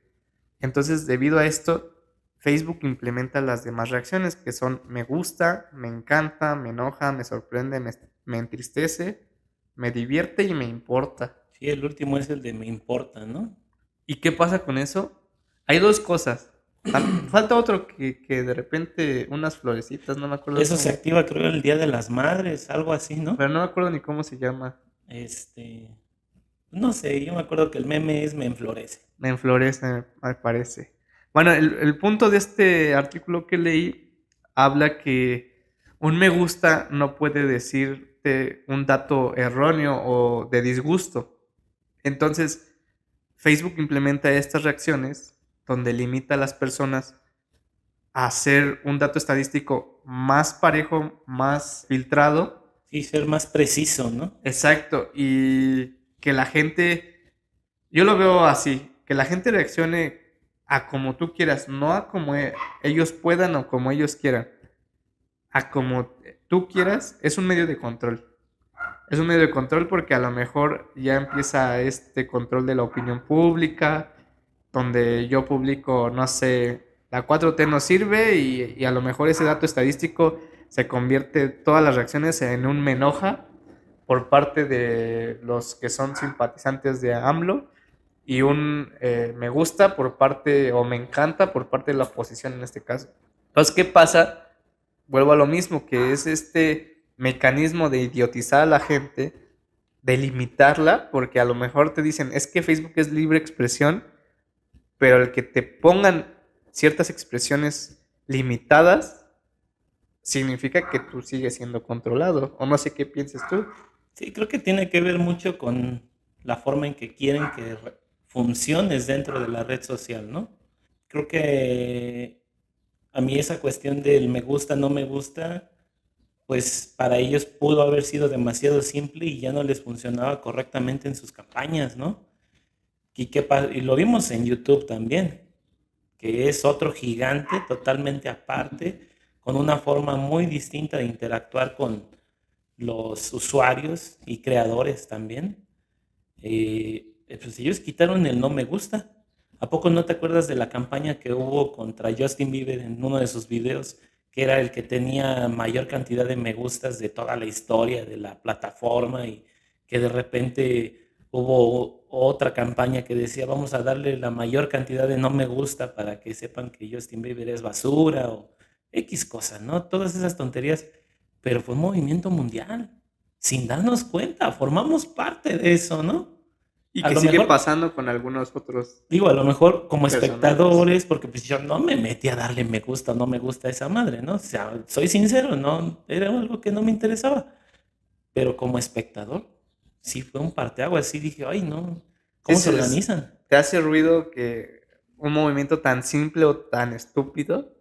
Entonces, debido a esto, Facebook implementa las demás reacciones, que son me gusta, me encanta, me enoja, me sorprende, me entristece, me divierte y me importa. Sí, el último es el de me importa, ¿no? ¿Y qué pasa con eso? Hay dos cosas. Falta otro que de repente unas florecitas, no me acuerdo Eso se cómo, activa creo el Día de las Madres, algo así, ¿no? pero no me acuerdo ni cómo se llama. Este, no sé, yo me acuerdo que el meme es me enflorece. Me enflorece, me parece. Bueno, el punto de este artículo que leí habla que un me gusta no puede decirte un dato erróneo o de disgusto. Entonces, Facebook implementa estas reacciones donde limita a las personas a hacer un dato estadístico más parejo, más filtrado. Sí, ser más preciso, ¿no? Exacto. Y que la gente, yo lo veo así, que la gente reaccione a como tú quieras, no a como ellos puedan o como ellos quieran. A como tú quieras, es un medio de control. Es un medio de control porque a lo mejor ya empieza este control de la opinión pública, donde yo publico, no sé, la 4T no sirve y a lo mejor ese dato estadístico se convierte todas las reacciones en un me enoja por parte de los que son simpatizantes de AMLO y un me gusta por parte o me encanta por parte de la oposición en este caso. Entonces, ¿qué pasa? Vuelvo a lo mismo, que es este mecanismo de idiotizar a la gente, de limitarla, porque a lo mejor te dicen, es que Facebook es libre expresión, pero el que te pongan ciertas expresiones limitadas significa que tú sigues siendo controlado, o no sé qué piensas tú. Sí, creo que tiene que ver mucho con la forma en que quieren que funciones dentro de la red social, ¿no? Creo que a mí esa cuestión del me gusta, no me gusta, pues para ellos pudo haber sido demasiado simple y ya no les funcionaba correctamente en sus campañas, ¿no? Y lo vimos en YouTube también, que es otro gigante totalmente aparte, con una forma muy distinta de interactuar con los usuarios y creadores también. Pues ellos quitaron el no me gusta. ¿A poco no te acuerdas de la campaña que hubo contra Justin Bieber en uno de sus videos, que era el que tenía mayor cantidad de me gustas de toda la historia de la plataforma y que de repente hubo otra campaña que decía vamos a darle la mayor cantidad de no me gusta para que sepan que Justin Bieber es basura o X cosa, ¿no? Todas esas tonterías, pero fue un movimiento mundial, sin darnos cuenta, formamos parte de eso, ¿no? Y A que lo sigue mejor, pasando con algunos otros digo, a lo mejor como personajes. espectadores, porque pues yo no me metí a darle me gusta o no me gusta a esa madre, ¿no? O sea, soy sincero, no, era algo que no me interesaba, pero como espectador, sí fue un parteaguas, sí dije, ay, no, Sí, ¿cómo se organizan? te hace ruido que un movimiento tan simple o tan estúpido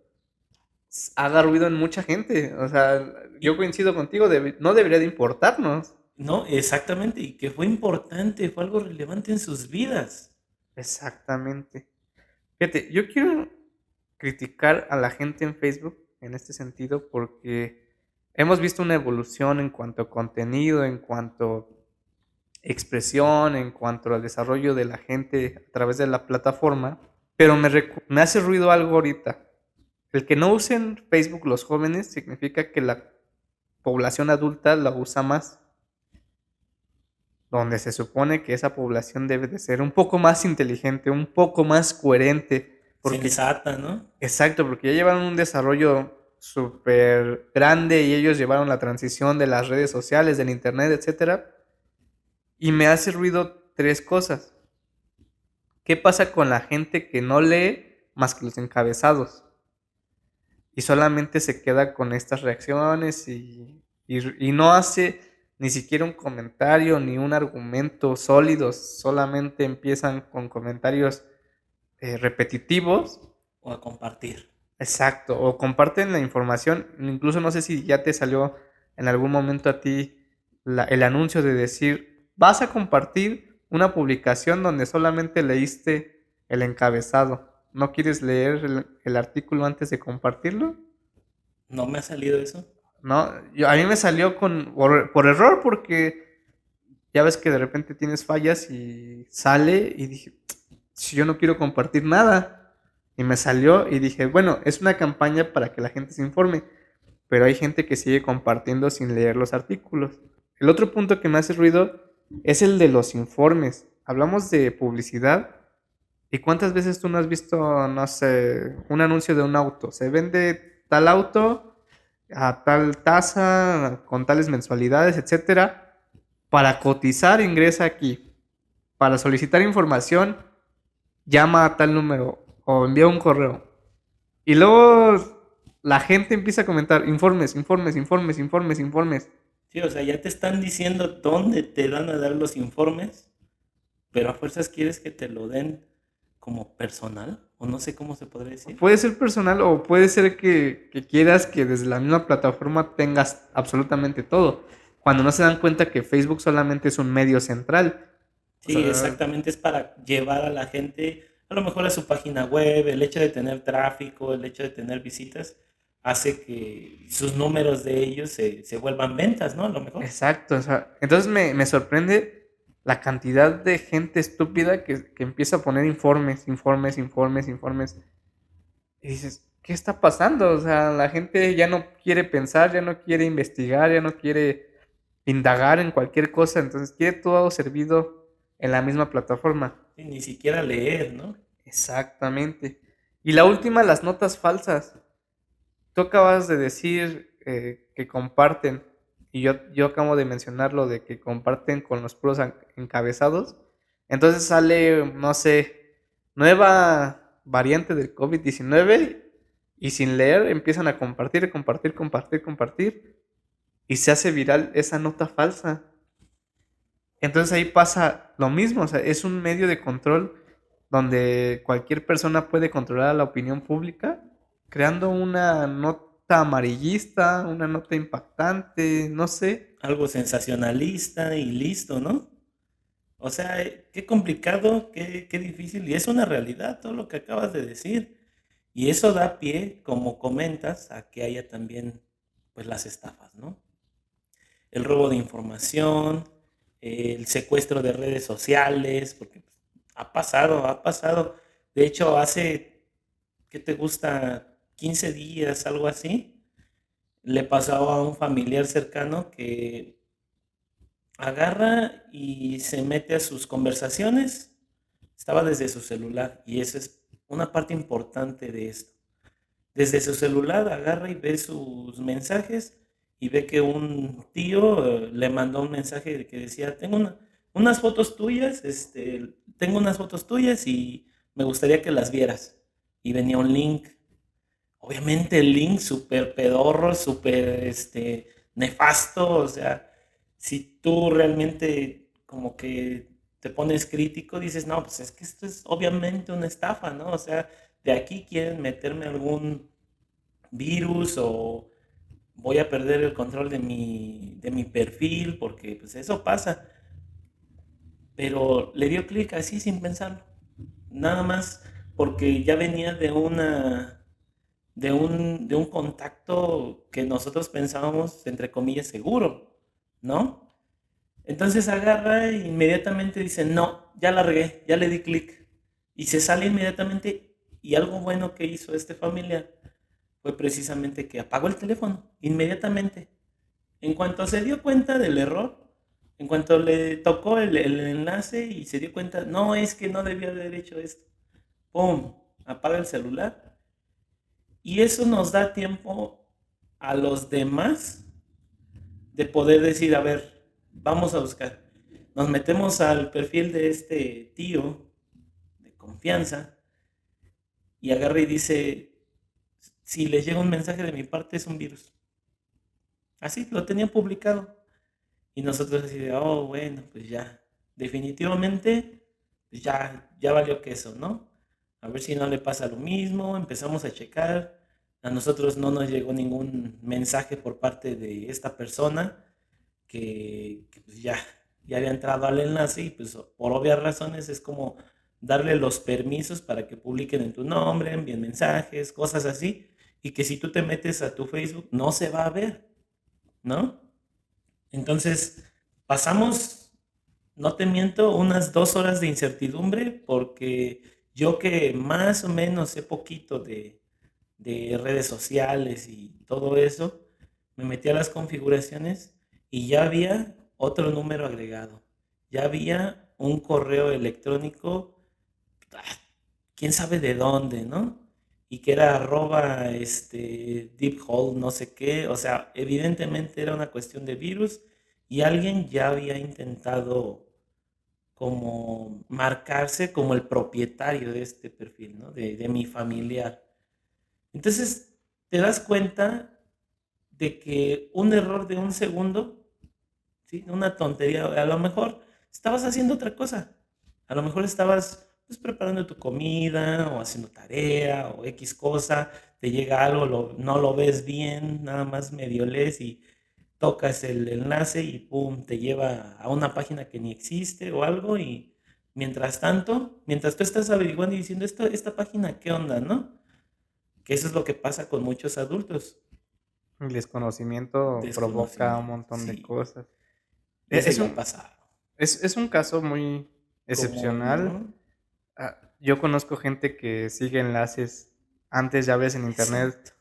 haga ruido en mucha gente. O sea, yo Y, coincido contigo, no debería de importarnos. no, exactamente, y que fue importante, fue algo relevante en sus vidas. Exactamente. Fíjate, yo quiero criticar a la gente en Facebook en este sentido porque hemos visto una evolución en cuanto a contenido, en cuanto a expresión, en cuanto al desarrollo de la gente a través de la plataforma, pero me hace ruido algo ahorita. El que no usen Facebook los jóvenes significa que la población adulta la usa más, donde se supone que esa población debe de ser un poco más inteligente, un poco más coherente, porque, Sensata, ¿no? exacto, porque ya llevaron un desarrollo súper grande y ellos llevaron la transición de las redes sociales, del internet, etcétera, y me hace ruido tres cosas. ¿Qué pasa con la gente que no lee más que los encabezados. Y solamente se queda con estas reacciones y no hace ni siquiera un comentario ni un argumento sólido, solamente empiezan con comentarios repetitivos. O a compartir. Exacto, o comparten la información, incluso no sé si ya te salió en algún momento a ti el anuncio de decir, vas a compartir una publicación donde solamente leíste el encabezado, ¿no quieres leer el artículo antes de compartirlo? ¿No me ha salido eso? No, a mí me salió por error porque ya ves que de repente tienes fallas y sale y dije, si yo no quiero compartir nada. Y me salió y dije, bueno, es una campaña para que la gente se informe, pero hay gente que sigue compartiendo sin leer los artículos. El otro punto que me hace ruido es el de los informes. Hablamos de publicidad y cuántas veces tú no has visto, no sé, un anuncio de un auto. Se vende tal auto a tal tasa, con tales mensualidades, etcétera. Para cotizar ingresa aquí. Para solicitar información llama a tal número o envía un correo. Y luego la gente empieza a comentar informes, informes, informes, informes, informes. Sí, o sea, ya te están diciendo dónde te van a dar los informes, pero a fuerzas quieres que te lo den como personal, o no sé cómo se podría decir. Puede ser personal o puede ser que quieras que desde la misma plataforma tengas absolutamente todo. Cuando no se dan cuenta que Facebook solamente es un medio central. O Sí, sea, exactamente, es para llevar a la gente a lo mejor a su página web. El hecho de tener tráfico, el hecho de tener visitas, hace que sus números de ellos se vuelvan ventas, ¿no? A lo mejor. exacto. O sea, entonces me sorprende la cantidad de gente estúpida que empieza a poner informes, informes, informes, informes. Y dices, ¿qué está pasando? O sea, la gente ya no quiere pensar, ya no quiere investigar, ya no quiere indagar en cualquier cosa, entonces quiere todo servido en la misma plataforma. Sí, ni siquiera leer, ¿no? Exactamente. Y la última, las notas falsas. Tú acabas de decir que comparten, y yo acabo de mencionar lo de que comparten con los puros encabezados. Entonces sale, no sé, nueva variante del COVID-19 y sin leer empiezan a compartir, compartir, compartir, compartir y se hace viral esa nota falsa. Entonces ahí pasa lo mismo, o sea, es un medio de control donde cualquier persona puede controlar a la opinión pública creando una nota amarillista, una nota impactante, no sé. Algo sensacionalista y listo, ¿no? O sea, qué complicado, qué difícil, y es una realidad todo lo que acabas de decir. Y eso da pie, como comentas, a que haya también, pues, las estafas, ¿no? El robo de información, el secuestro de redes sociales, porque pues, ha pasado, ha pasado. De hecho, hace, ¿qué te gusta? 15 días, algo así, le pasó a un familiar cercano que agarra y se mete a sus conversaciones. Estaba desde su celular y esa es una parte importante de esto. Desde su celular agarra y ve sus mensajes y ve que un tío le mandó un mensaje que decía, unas fotos tuyas, tengo unas fotos tuyas y me gustaría que las vieras. Y venía un link. Obviamente el link súper pedorro, súper nefasto, o sea, si tú realmente como que te pones crítico, dices, no, pues es que esto es obviamente una estafa, ¿no? O sea, de aquí quieren meterme algún virus o voy a perder el control de mi perfil, porque pues eso pasa. Pero le dio clic así sin pensarlo. Nada más porque ya venía de un contacto que nosotros pensábamos, entre comillas, seguro, ¿no? Entonces agarra e inmediatamente dice, no, ya la regué, ya le di clic. Y se sale inmediatamente. Y algo bueno que hizo este familiar fue precisamente que apagó el teléfono inmediatamente. En cuanto se dio cuenta del error, en cuanto le tocó el enlace y se dio cuenta, no, es que no debía haber hecho esto. ¡Pum! Apaga el celular. Y eso nos da tiempo a los demás de poder decir, a ver, vamos a buscar. Nos metemos al perfil de este tío de confianza y agarra y dice, si les llega un mensaje de mi parte es un virus. Así, lo tenía publicado. Y nosotros así de, oh, bueno, pues ya, definitivamente, pues ya valió queso, ¿no? A ver si no le pasa lo mismo, empezamos a checar, a nosotros no nos llegó ningún mensaje por parte de esta persona que pues ya había entrado al enlace y pues por obvias razones es como darle los permisos para que publiquen en tu nombre, envíen mensajes, cosas así, y que si tú te metes a tu Facebook no se va a ver, ¿no? Entonces, pasamos, no te miento, unas 2 horas de incertidumbre porque yo que más o menos sé poquito de redes sociales y todo eso, me metí a las configuraciones y ya había otro número agregado. Ya había un correo electrónico, ah, quién sabe de dónde, ¿no? Y que era arroba deep hole, no sé qué. O sea, evidentemente era una cuestión de virus y alguien ya había intentado como marcarse como el propietario de este perfil, ¿no? De mi familiar. Entonces, te das cuenta de que un error de un segundo, ¿sí? Una tontería, a lo mejor estabas haciendo otra cosa. A lo mejor estabas pues, preparando tu comida o haciendo tarea o X cosa, te llega algo, no lo ves bien, nada más medio lees y tocas el enlace y pum, te lleva a una página que ni existe o algo y mientras tanto, mientras tú estás averiguando y diciendo esta página, ¿qué onda, no? Que eso es lo que pasa con muchos adultos. El desconocimiento provoca un Desconocimiento, montón de sí. cosas. Y eso Es ya ha un, pasado. es un caso muy Común, excepcional. ¿no? Yo conozco gente que sigue enlaces. Antes, ya ves, en internet Exacto.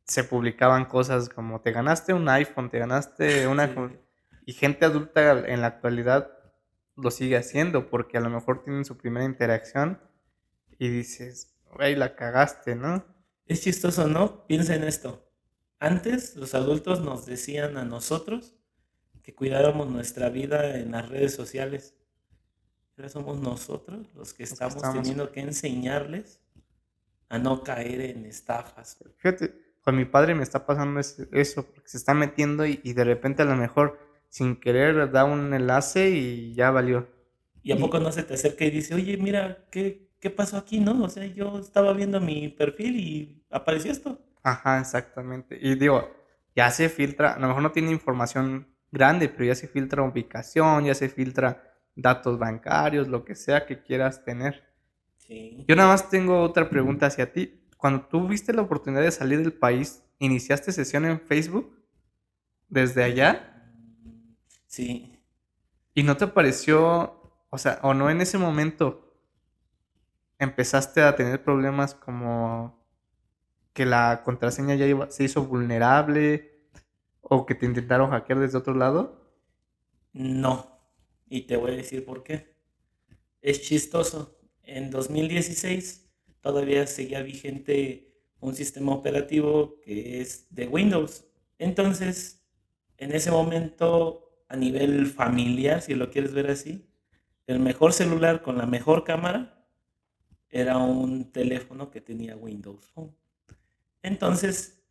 se publicaban cosas como te ganaste un iPhone, te ganaste un iPhone. Sí. Y gente adulta en la actualidad lo sigue haciendo porque a lo mejor tienen su primera interacción y dices, güey, la cagaste, ¿no? Es chistoso, ¿no? Piensa en esto. Antes los adultos nos decían a nosotros que cuidáramos nuestra vida en las redes sociales. Ahora somos nosotros los que Los que estamos estábamos. teniendo que enseñarles a no caer en estafas. Fíjate, con mi padre me está pasando eso, porque se está metiendo y de repente a lo mejor sin querer da un enlace y ya valió. ¿Y a poco Y, no se te acerca y dice, oye, mira, qué pasó aquí, no? O sea, yo estaba viendo mi perfil y apareció esto. ajá, exactamente. Y digo, ya se filtra, a lo mejor no tiene información grande, pero ya se filtra ubicación, ya se filtra datos bancarios, lo que sea que quieras tener. Sí. Yo nada más tengo otra pregunta hacia ti. Cuando tú viste la oportunidad de salir del país, ¿iniciaste sesión en Facebook desde allá? Mm, sí. ¿Y no te pareció, o sea, o no en ese momento empezaste a tener problemas como que la contraseña se hizo vulnerable o que te intentaron hackear desde otro lado? No. Y te voy a decir por qué. Es chistoso. En 2016 todavía seguía vigente un sistema operativo que es de Windows. Entonces, en ese momento, a nivel familiar, si lo quieres ver así, el mejor celular con la mejor cámara era un teléfono que tenía Windows Phone. Entonces,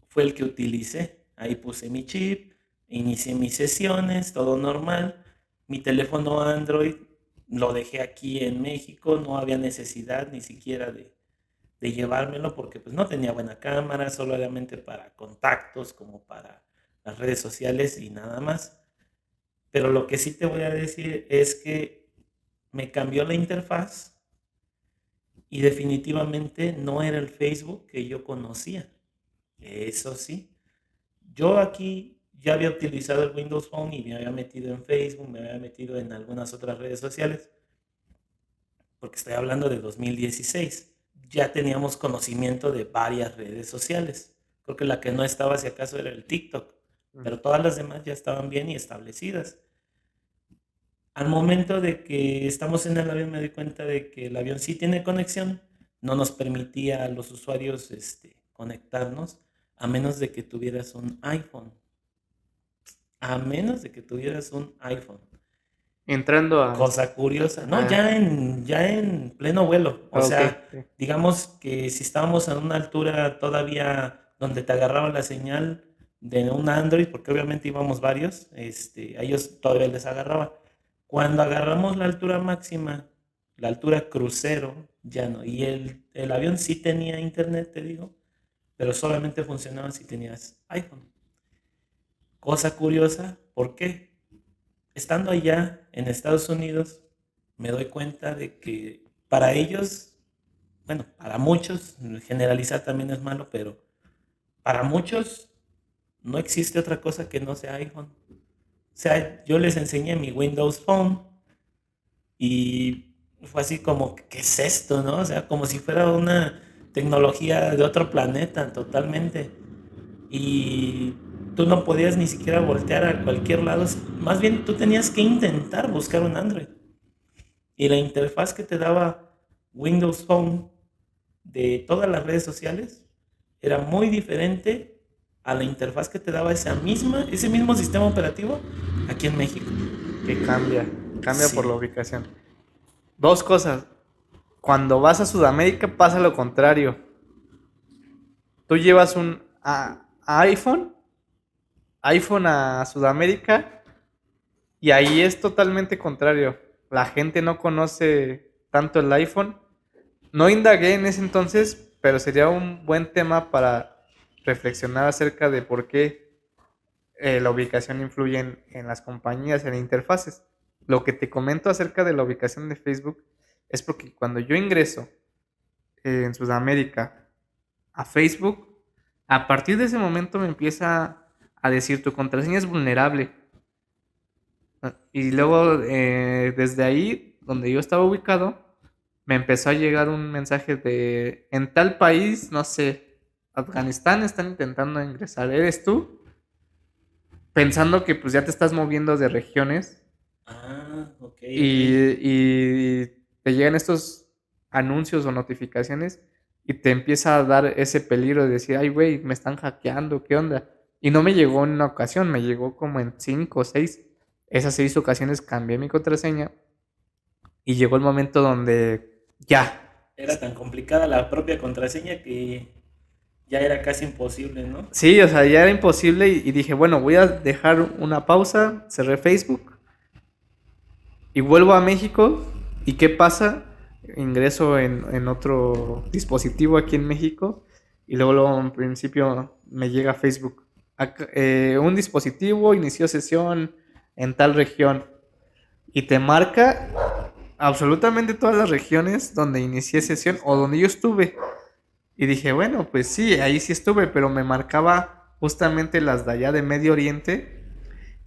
fue el que utilicé. Ahí puse mi chip, inicié mis sesiones, todo normal. Mi teléfono Android lo dejé aquí en México, no había necesidad ni siquiera de llevármelo porque pues no tenía buena cámara, solamente para contactos, como para las redes sociales y nada más. Pero lo que sí te voy a decir es que me cambió la interfaz y definitivamente no era el Facebook que yo conocía. Eso sí, yo aquí ya había utilizado el Windows Phone y me había metido en Facebook, me había metido en algunas otras redes sociales, porque estoy hablando de 2016. Ya teníamos conocimiento de varias redes sociales. Creo que la que no estaba, si acaso, era el TikTok, Mm. pero todas las demás ya estaban bien y establecidas. Al momento de que estamos en el avión me doy cuenta de que el avión sí tiene conexión, no nos permitía a los usuarios conectarnos a menos de que tuvieras un iPhone. A menos de que tuvieras un iPhone. Entrando a... Cosa curiosa, ¿no? a- Ya en pleno vuelo. O ok, sea, sí. digamos que si estábamos a una altura todavía donde te agarraba la señal de un Android, porque obviamente íbamos varios, a ellos todavía les agarraba. Cuando agarramos la altura máxima, la altura crucero, ya no. Y el avión sí tenía internet, te digo, pero solamente funcionaba si tenías iPhone. Cosa curiosa, ¿por qué? Estando allá en Estados Unidos, me doy cuenta de que para ellos, bueno, para muchos, generalizar también es malo, pero para muchos no existe otra cosa que no sea iPhone. O sea, yo les enseñé mi Windows Phone y fue así como, ¿qué es esto, no? O sea, como si fuera una tecnología de otro planeta totalmente. Y tú no podías ni siquiera voltear a cualquier lado. Más bien tú tenías que intentar buscar un Android. Y la interfaz que te daba Windows Phone de todas las redes sociales era muy diferente a la interfaz que te daba ese mismo sistema operativo aquí en México. Que cambia por la Sí. ubicación. Dos cosas. Cuando vas a Sudamérica pasa lo contrario. Tú llevas un iPhone a Sudamérica y ahí es totalmente contrario. La gente no conoce tanto el iPhone. No indagué en ese entonces, pero sería un buen tema para reflexionar acerca de por qué la ubicación influye en las compañías, en interfaces. Lo que te comento acerca de la ubicación de Facebook es porque cuando yo ingreso en Sudamérica a Facebook, a partir de ese momento me empieza a decir tu contraseña es vulnerable. Y luego desde ahí, donde yo estaba ubicado, me empezó a llegar un mensaje de en tal país, no sé, Afganistán están intentando ingresar. ¿Eres tú? Pensando que pues ya te estás moviendo de regiones Ah, ok, ok. y te llegan estos anuncios o notificaciones y te empieza a dar ese peligro de decir, ay, güey, me están hackeando, ¿qué onda? Y no me llegó en una ocasión, me llegó como en cinco o seis. Esas seis ocasiones cambié mi contraseña y llegó el momento donde ya. Era tan complicada la propia contraseña que ya era casi imposible, ¿no? Sí, o sea, ya era imposible y dije, bueno, voy a dejar una pausa, cerré Facebook y vuelvo a México. ¿Y qué pasa? Ingreso en otro dispositivo aquí en México y luego en principio me llega Facebook. Un dispositivo inició sesión en tal región y te marca absolutamente todas las regiones donde inicié sesión o donde yo estuve. Y dije, bueno, pues sí, ahí sí estuve, pero me marcaba justamente las de allá de Medio Oriente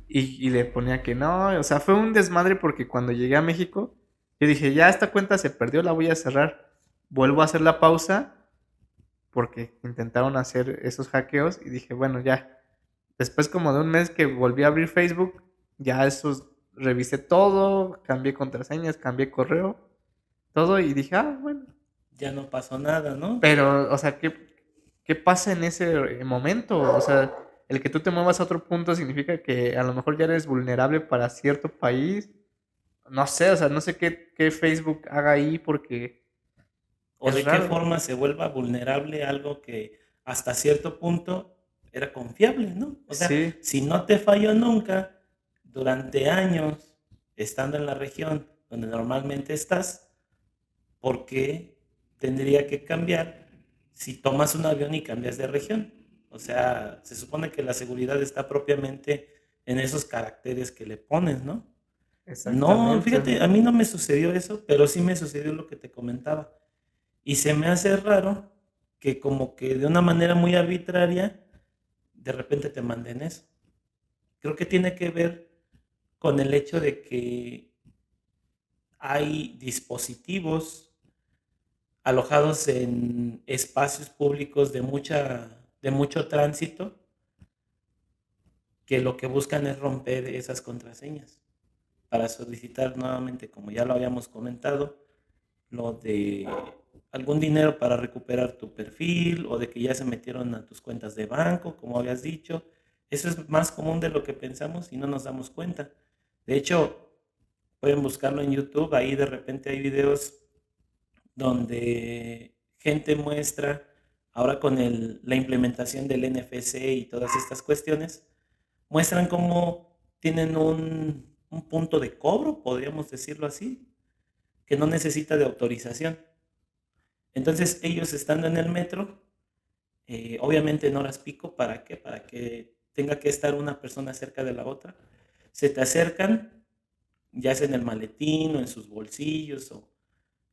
y le ponía que no, o sea, fue un desmadre porque cuando llegué a México, yo dije, ya esta cuenta se perdió, la voy a cerrar. Vuelvo a hacer la pausa porque intentaron hacer esos hackeos y dije, bueno, ya. Después como de un mes que volví a abrir Facebook, ya esos revisé todo, cambié contraseñas, cambié correo, todo y dije, ah, bueno. Ya no pasó nada, ¿no? Pero, o sea, ¿qué pasa en ese momento? O sea, el que tú te muevas a otro punto significa que a lo mejor ya eres vulnerable para cierto país. No sé, o sea, no sé qué Facebook haga ahí porque O es de qué raro. forma se vuelva vulnerable algo que hasta cierto punto era confiable, ¿no? O sea, Sí, si no te falló nunca durante años estando en la región donde normalmente estás, ¿por qué tendría que cambiar si tomas un avión y cambias de región? O sea, se supone que la seguridad está propiamente en esos caracteres que le pones, ¿no? No, exactamente. fíjate, a mí no me sucedió eso, pero sí me sucedió lo que te comentaba. Y se me hace raro que como que de una manera muy arbitraria, de repente te manden eso. Creo que tiene que ver con el hecho de que hay dispositivos alojados en espacios públicos de mucho tránsito que lo que buscan es romper esas contraseñas para solicitar nuevamente, como ya lo habíamos comentado, lo de algún dinero para recuperar tu perfil o de que ya se metieron a tus cuentas de banco, como habías dicho. Eso es más común de lo que pensamos y no nos damos cuenta. De hecho, Pueden buscarlo en YouTube, ahí de repente hay videos donde gente muestra, ahora con la implementación del NFC y todas estas cuestiones, muestran cómo tienen un punto de cobro, podríamos decirlo así, que no necesita de autorización. Entonces ellos estando en el metro, obviamente en horas pico, ¿para qué? Para que tenga que estar una persona cerca de la otra. Se te acercan, ya sea en el maletín o en sus bolsillos o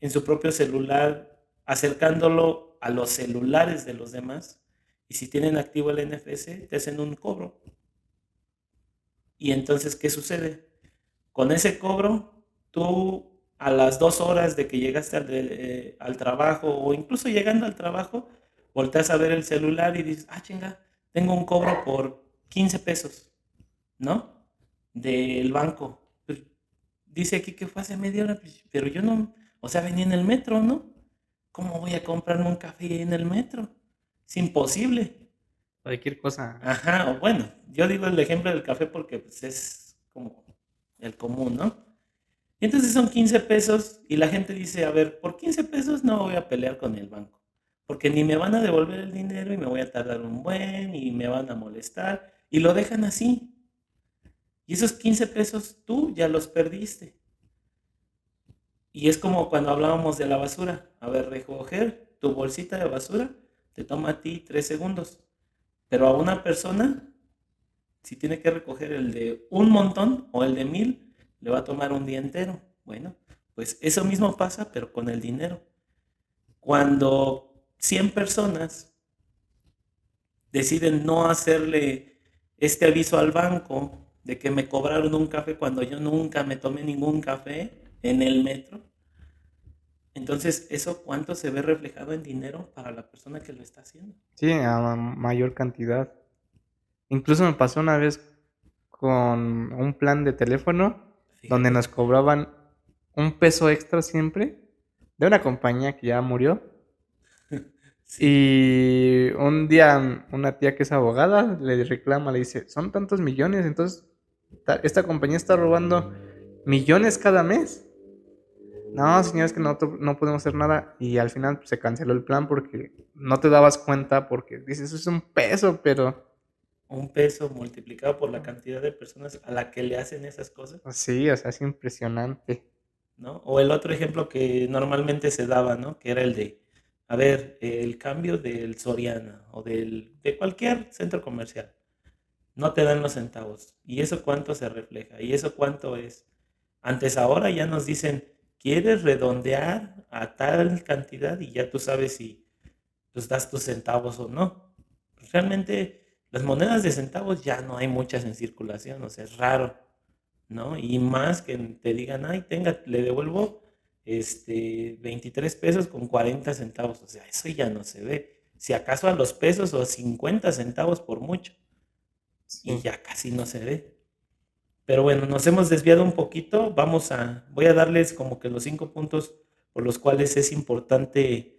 en su propio celular, acercándolo a los celulares de los demás. Y si tienen activo el NFC, te hacen un cobro. Y entonces, ¿qué sucede? Con ese cobro, tú a las 2 horas de que llegaste al trabajo o incluso llegando al trabajo, volteas a ver el celular y dices, ah, chinga, tengo un cobro por 15 pesos, ¿no? Del banco. Pues, dice aquí que fue hace media hora, pues, pero yo no, o sea, venía en el metro, ¿no? ¿Cómo voy a comprarme un café en el metro? Es imposible. Cualquier cosa. Ajá, o bueno, yo digo el ejemplo del café porque pues, es como el común, ¿no? Y entonces son 15 pesos y la gente dice, a ver, por 15 pesos no voy a pelear con el banco, porque ni me van a devolver el dinero y me voy a tardar un buen y me van a molestar y lo dejan así. Y esos 15 pesos tú ya los perdiste. Y es como cuando hablábamos de la basura. A ver, recoger tu bolsita de basura te toma a ti 3 segundos. Pero a una persona, si tiene que recoger el de un montón o el de 1000, le va a tomar un día entero. Bueno, pues eso mismo pasa, pero con el dinero. Cuando 100 personas deciden no hacerle este aviso al banco de que me cobraron un café cuando yo nunca me tomé ningún café en el metro, entonces eso cuánto se ve reflejado en dinero para la persona que lo está haciendo. Sí, a mayor cantidad. Incluso me pasó una vez con un plan de teléfono donde Fíjate. nos cobraban un peso extra siempre de una compañía que ya murió. Sí, Y un día una tía que es abogada le reclama, le dice, son tantos millones, entonces esta compañía está robando millones cada mes. No, señores, que no podemos hacer nada. Y al final pues, se canceló el plan porque no te dabas cuenta, porque dices, eso es un peso, pero un peso multiplicado por la cantidad de personas a la que le hacen esas cosas, sí, o sea, es impresionante. ¿no? O el otro ejemplo que normalmente se daba, ¿no? Que era el de, a ver, el cambio del Soriana o de cualquier centro comercial, no te dan los centavos. ¿Y eso cuánto se refleja? ¿Y eso cuánto es? Antes ahora ya nos dicen, ¿quieres redondear a tal cantidad? Y ya tú sabes si pues das tus centavos o no. Pues, realmente las monedas de centavos ya no hay muchas en circulación, o sea, es raro, ¿no? Y más que te digan, ay, tenga, le devuelvo 23 pesos con 40 centavos, o sea, eso ya no se ve. Si acaso a los pesos o a 50 centavos por mucho, y Sí. ya casi no se ve. Pero bueno, nos hemos desviado un poquito. Voy a darles como que los 5 puntos por los cuales es importante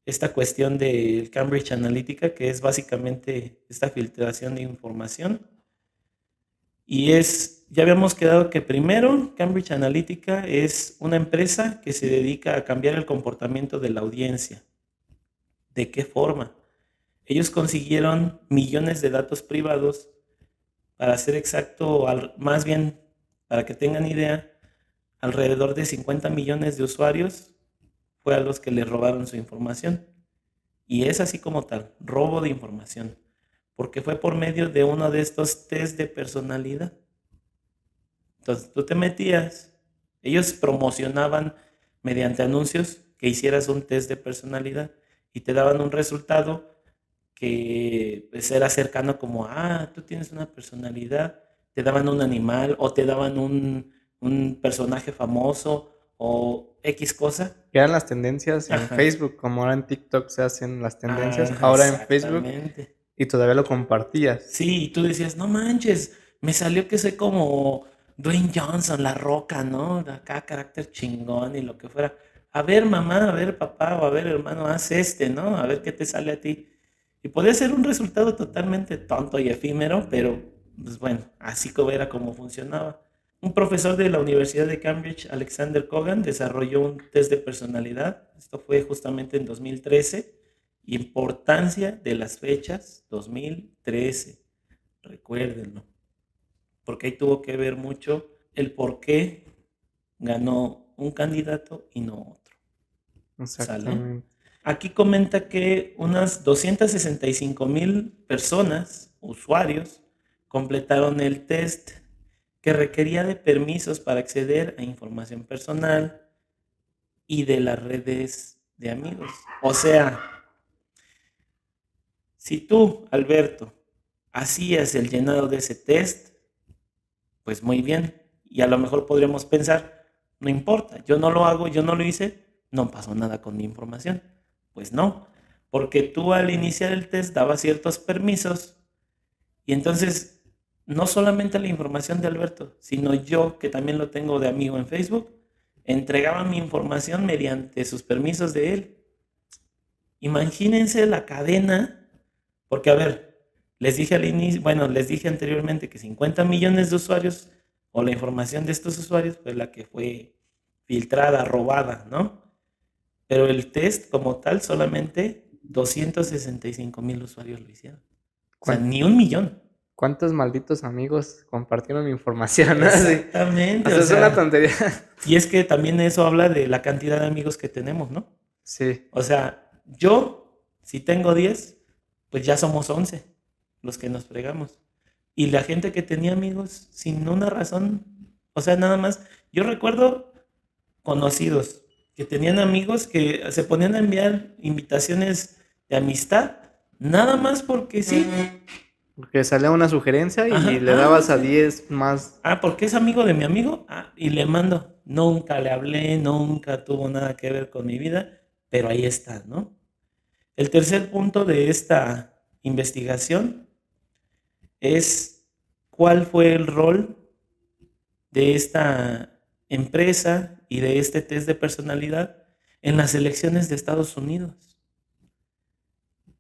esta cuestión del Cambridge Analytica, que es básicamente esta filtración de información. Ya habíamos quedado que primero, Cambridge Analytica es una empresa que se dedica a cambiar el comportamiento de la audiencia. ¿De qué forma? Ellos consiguieron millones de datos privados. Para ser exacto, más bien, para que tengan idea, alrededor de 50 millones de usuarios fue a los que le robaron su información. Y es así como tal, robo de información, porque fue por medio de uno de estos test de personalidad. Entonces tú te metías, ellos promocionaban mediante anuncios que hicieras un test de personalidad y te daban un resultado que pues, era cercano como, ah, tú tienes una personalidad, te daban un animal o te daban un personaje famoso o X cosa. Que eran las tendencias en Ajá, Facebook, como ahora en TikTok se hacen las tendencias, ajá, ahora en Facebook exactamente. y todavía lo compartías. Sí, y tú decías, no manches, me salió que soy como Dwayne Johnson, La Roca, ¿no? Acá carácter chingón y lo que fuera. A ver, mamá, a ver, papá, o a ver, hermano, haz ¿no? A ver qué te sale a ti. Y podía ser un resultado totalmente tonto y efímero, pero, pues bueno, así como era como funcionaba. Un profesor de la Universidad de Cambridge, Alexander Cogan, desarrolló un test de personalidad. Esto fue justamente en 2013. Importancia de las fechas 2013. Recuérdenlo. Porque ahí tuvo que ver mucho el por qué ganó un candidato y no otro. ¿Sale? Exactamente. Aquí comenta que unas 265,000 personas, usuarios, completaron el test que requería de permisos para acceder a información personal y de las redes de amigos. O sea, si tú, Alberto, hacías el llenado de ese test, pues muy bien. Y a lo mejor podríamos pensar, no importa, yo no lo hago, yo no lo hice, no pasó nada con mi información. Pues no, porque tú al iniciar el test dabas ciertos permisos y entonces no solamente la información de Alberto, sino yo, que también lo tengo de amigo en Facebook, entregaba mi información mediante sus permisos de él. Imagínense la cadena, porque a ver, les dije al inicio, bueno, les dije anteriormente que 50 millones de usuarios o la información de estos usuarios fue la que fue filtrada, robada, ¿no? Pero el test como tal solamente 265,000 usuarios lo hicieron. O sea, ¿Cuán- ni 1 millón. ¿Cuántos malditos amigos compartieron mi información? Así. O Exactamente, o sea, es una sea, tontería. y es que también eso habla de la cantidad de amigos que tenemos, ¿no? Sí, O sea, yo, si tengo 10, pues ya somos 11 los que nos fregamos. Y la gente que tenía amigos sin una razón, o sea, nada más. Yo recuerdo conocidos que tenían amigos que se ponían a enviar invitaciones de amistad, nada más porque sí. porque salía una sugerencia y Ajá, le dabas a sí. 10 más. Porque es amigo de mi amigo. Y le mando. Nunca le hablé, nunca tuvo nada que ver con mi vida, pero ahí está, ¿no? El tercer punto de esta investigación es cuál fue el rol de esta empresa y de este test de personalidad en las elecciones de Estados Unidos.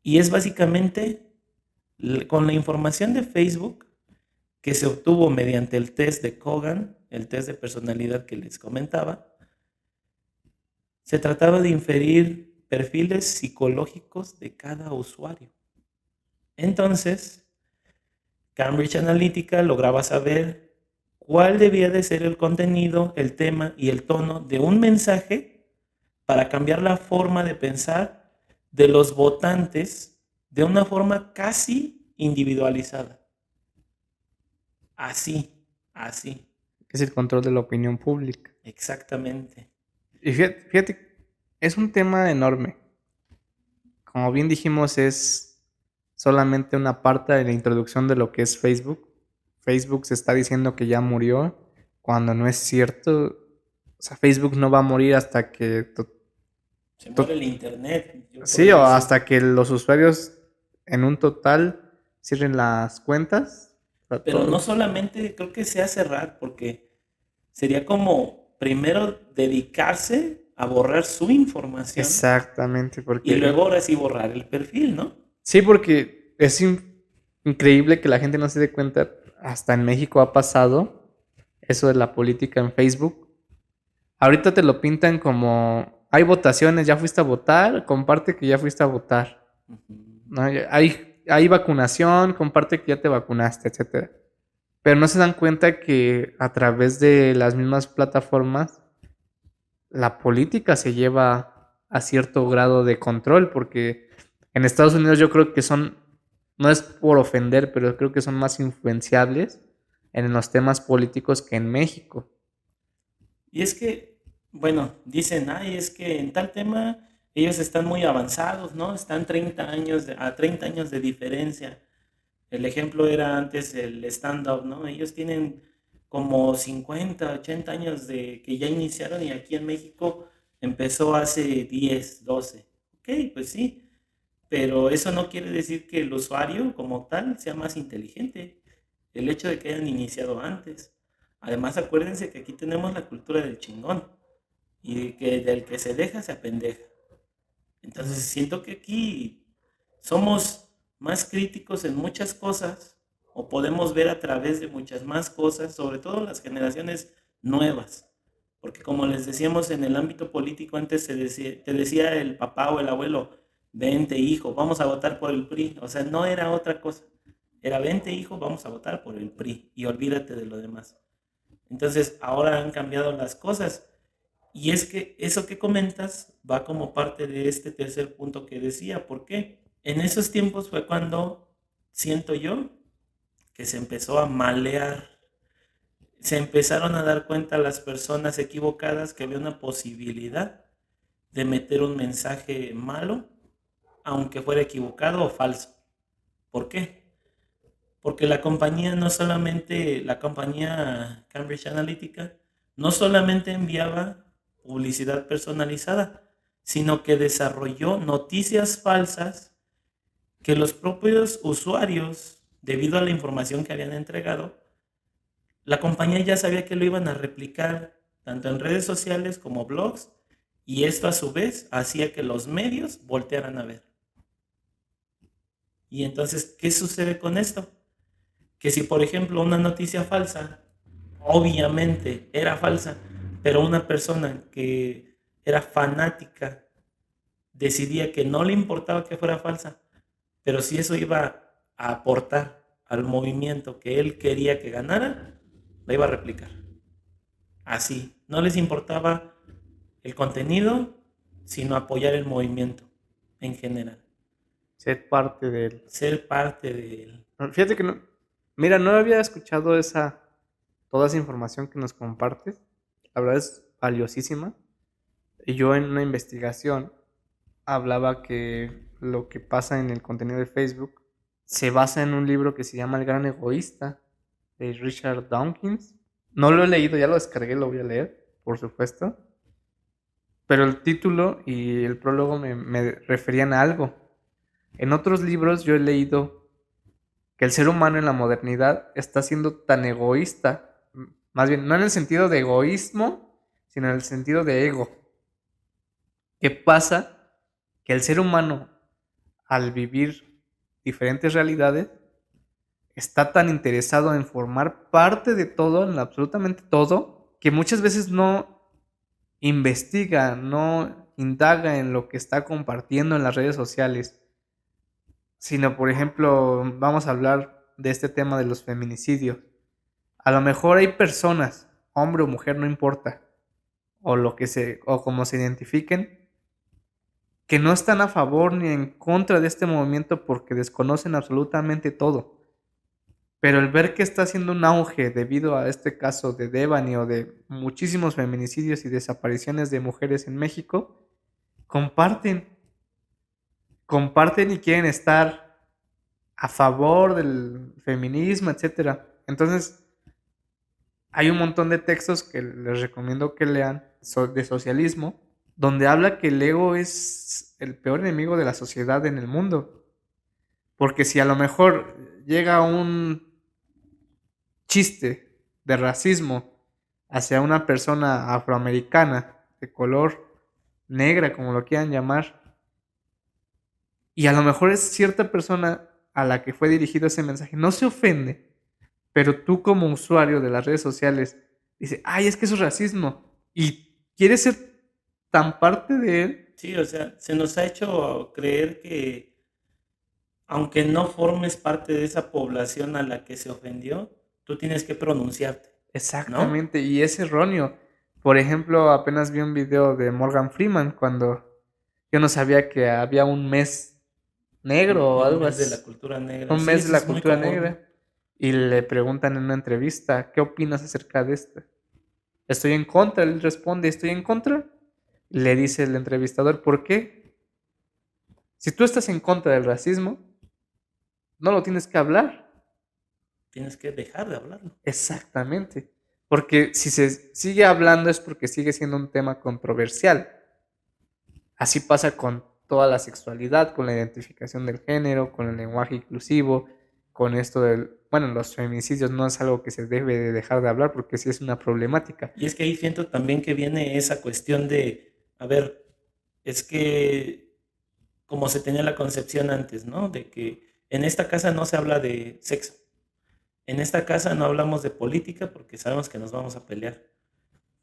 Y es básicamente con la información de Facebook que se obtuvo mediante el test de Kogan, el test de personalidad que les comentaba, se trataba de inferir perfiles psicológicos de cada usuario. Entonces, Cambridge Analytica lograba saber cuál debía de ser el contenido, el tema y el tono de un mensaje para cambiar la forma de pensar de los votantes de una forma casi individualizada. Así, así, Es el control de la opinión pública. exactamente. Y fíjate, es un tema enorme. Como bien dijimos, es solamente una parte de la introducción de lo que es Facebook. Facebook se está diciendo que ya murió, cuando no es cierto. O sea, Facebook no va a morir hasta que... Se muere el internet, yo Sí, podría o decir. hasta que los usuarios en un total cierren las cuentas. O sea, Pero no todo. solamente creo que sea cerrar, porque sería como primero dedicarse a borrar su información Exactamente, y porque... luego ahora sí borrar el perfil, ¿no? Sí, porque es increíble que la gente no se dé cuenta. Hasta en México ha pasado eso de la política en Facebook. Ahorita te lo pintan como hay votaciones, ya fuiste a votar, comparte que ya fuiste a votar. Ujú. ¿No? Hay vacunación, comparte que ya te vacunaste, etcétera. Pero no se dan cuenta que a través de las mismas plataformas la política se lleva a cierto grado de control, porque en Estados Unidos yo creo que son, no es por ofender, pero creo que son más influenciables en los temas políticos que en México. Y es que, bueno, dicen, ay, es que en tal tema ellos están muy avanzados, ¿no? Están 30 años a 30 años de diferencia. El ejemplo era antes el stand-up, ¿no? Ellos tienen como 50, 80 años de que ya iniciaron y aquí en México empezó hace 10, 12. Ok, pues sí, pero eso no quiere decir que el usuario como tal sea más inteligente. El hecho de que hayan iniciado antes. Además, acuérdense que aquí tenemos la cultura del chingón y que del que se deja se apendeja. Entonces siento que aquí somos más críticos en muchas cosas o podemos ver a través de muchas más cosas, sobre todo las generaciones nuevas. Porque como les decíamos en el ámbito político, antes te decía el papá o el abuelo, vente hijo, vamos a votar por el PRI. O sea, no era otra cosa. Era vente hijo, vamos a votar por el PRI y olvídate de lo demás. Entonces, ahora han cambiado las cosas. Y es que eso que comentas va como parte de este tercer punto que decía. ¿Por qué? En esos tiempos fue cuando siento yo que se empezó a malear, se empezaron a dar cuenta las personas equivocadas que había una posibilidad de meter un mensaje malo, aunque fuera equivocado o falso. ¿Por qué? Porque la compañía no solamente, la compañía Cambridge Analytica, no solamente enviaba publicidad personalizada, sino que desarrolló noticias falsas que los propios usuarios, debido a la información que habían entregado, la compañía ya sabía que lo iban a replicar tanto en redes sociales como blogs, y esto a su vez hacía que los medios voltearan a ver. Y entonces, ¿qué sucede con esto? Que si por ejemplo una noticia falsa, obviamente era falsa, pero una persona que era fanática decidía que no le importaba que fuera falsa, pero si eso iba a aportar al movimiento que él quería que ganara, la iba a replicar. Así, no les importaba el contenido, sino apoyar el movimiento en general, Ser parte de él. ser parte de él. Fíjate que no, mira, no había escuchado toda esa información que nos compartes. La verdad es valiosísima. Y yo en una investigación hablaba que lo que pasa en el contenido de Facebook se basa en un libro que se llama El Gran Egoísta de Richard Dawkins. No lo he leído, ya lo descargué, lo voy a leer, por supuesto. Pero el título y el prólogo me referían a algo. En otros libros yo he leído que el ser humano en la modernidad está siendo tan egoísta, más bien no en el sentido de egoísmo, sino en el sentido de ego. ¿Qué pasa? Que el ser humano, al vivir diferentes realidades, está tan interesado en formar parte de todo, en absolutamente todo, que muchas veces no investiga, no indaga en lo que está compartiendo en las redes sociales, sino, por ejemplo, vamos a hablar de este tema de los feminicidios. A lo mejor hay personas, hombre o mujer, no importa, o como se identifiquen, que no están a favor ni en contra de este movimiento porque desconocen absolutamente todo. Pero el ver que está haciendo un auge debido a este caso de Devani o de muchísimos feminicidios y desapariciones de mujeres en México, comparten, comparten y quieren estar a favor del feminismo, etcétera. Entonces, hay un montón de textos que les recomiendo que lean de socialismo, donde habla que el ego es el peor enemigo de la sociedad en el mundo. Porque si a lo mejor llega un chiste de racismo hacia una persona afroamericana de color negra, como lo quieran llamar, y a lo mejor es cierta persona a la que fue dirigido ese mensaje, no se ofende, pero tú como usuario de las redes sociales dices, ay, es que eso es racismo, y quieres ser tan parte de él. Sí, o sea, se nos ha hecho creer que aunque no formes parte de esa población a la que se ofendió, tú tienes que pronunciarte, ¿no? Exactamente, y es erróneo. Por ejemplo, apenas vi un video de Morgan Freeman cuando yo no sabía que había un mes negro o Un algo mes de así, la cultura negra. un Sí, mes de eso la es muy cultura común. negra, y le preguntan en una entrevista, ¿qué opinas acerca de esto? Estoy en contra, él responde, estoy en contra. Le dice el entrevistador, ¿por qué? Si tú estás en contra del racismo, no lo tienes que hablar. Tienes que dejar de hablarlo. Exactamente. Porque si se sigue hablando es porque sigue siendo un tema controversial. Así pasa con toda la sexualidad, con la identificación del género, con el lenguaje inclusivo, con esto del, bueno, los feminicidios no es algo que se debe de dejar de hablar porque sí es una problemática. Y es que ahí siento también que viene esa cuestión de, a ver, es que como se tenía la concepción antes, ¿no? De que en esta casa no se habla de sexo. en esta casa no hablamos de política porque sabemos que nos vamos a pelear.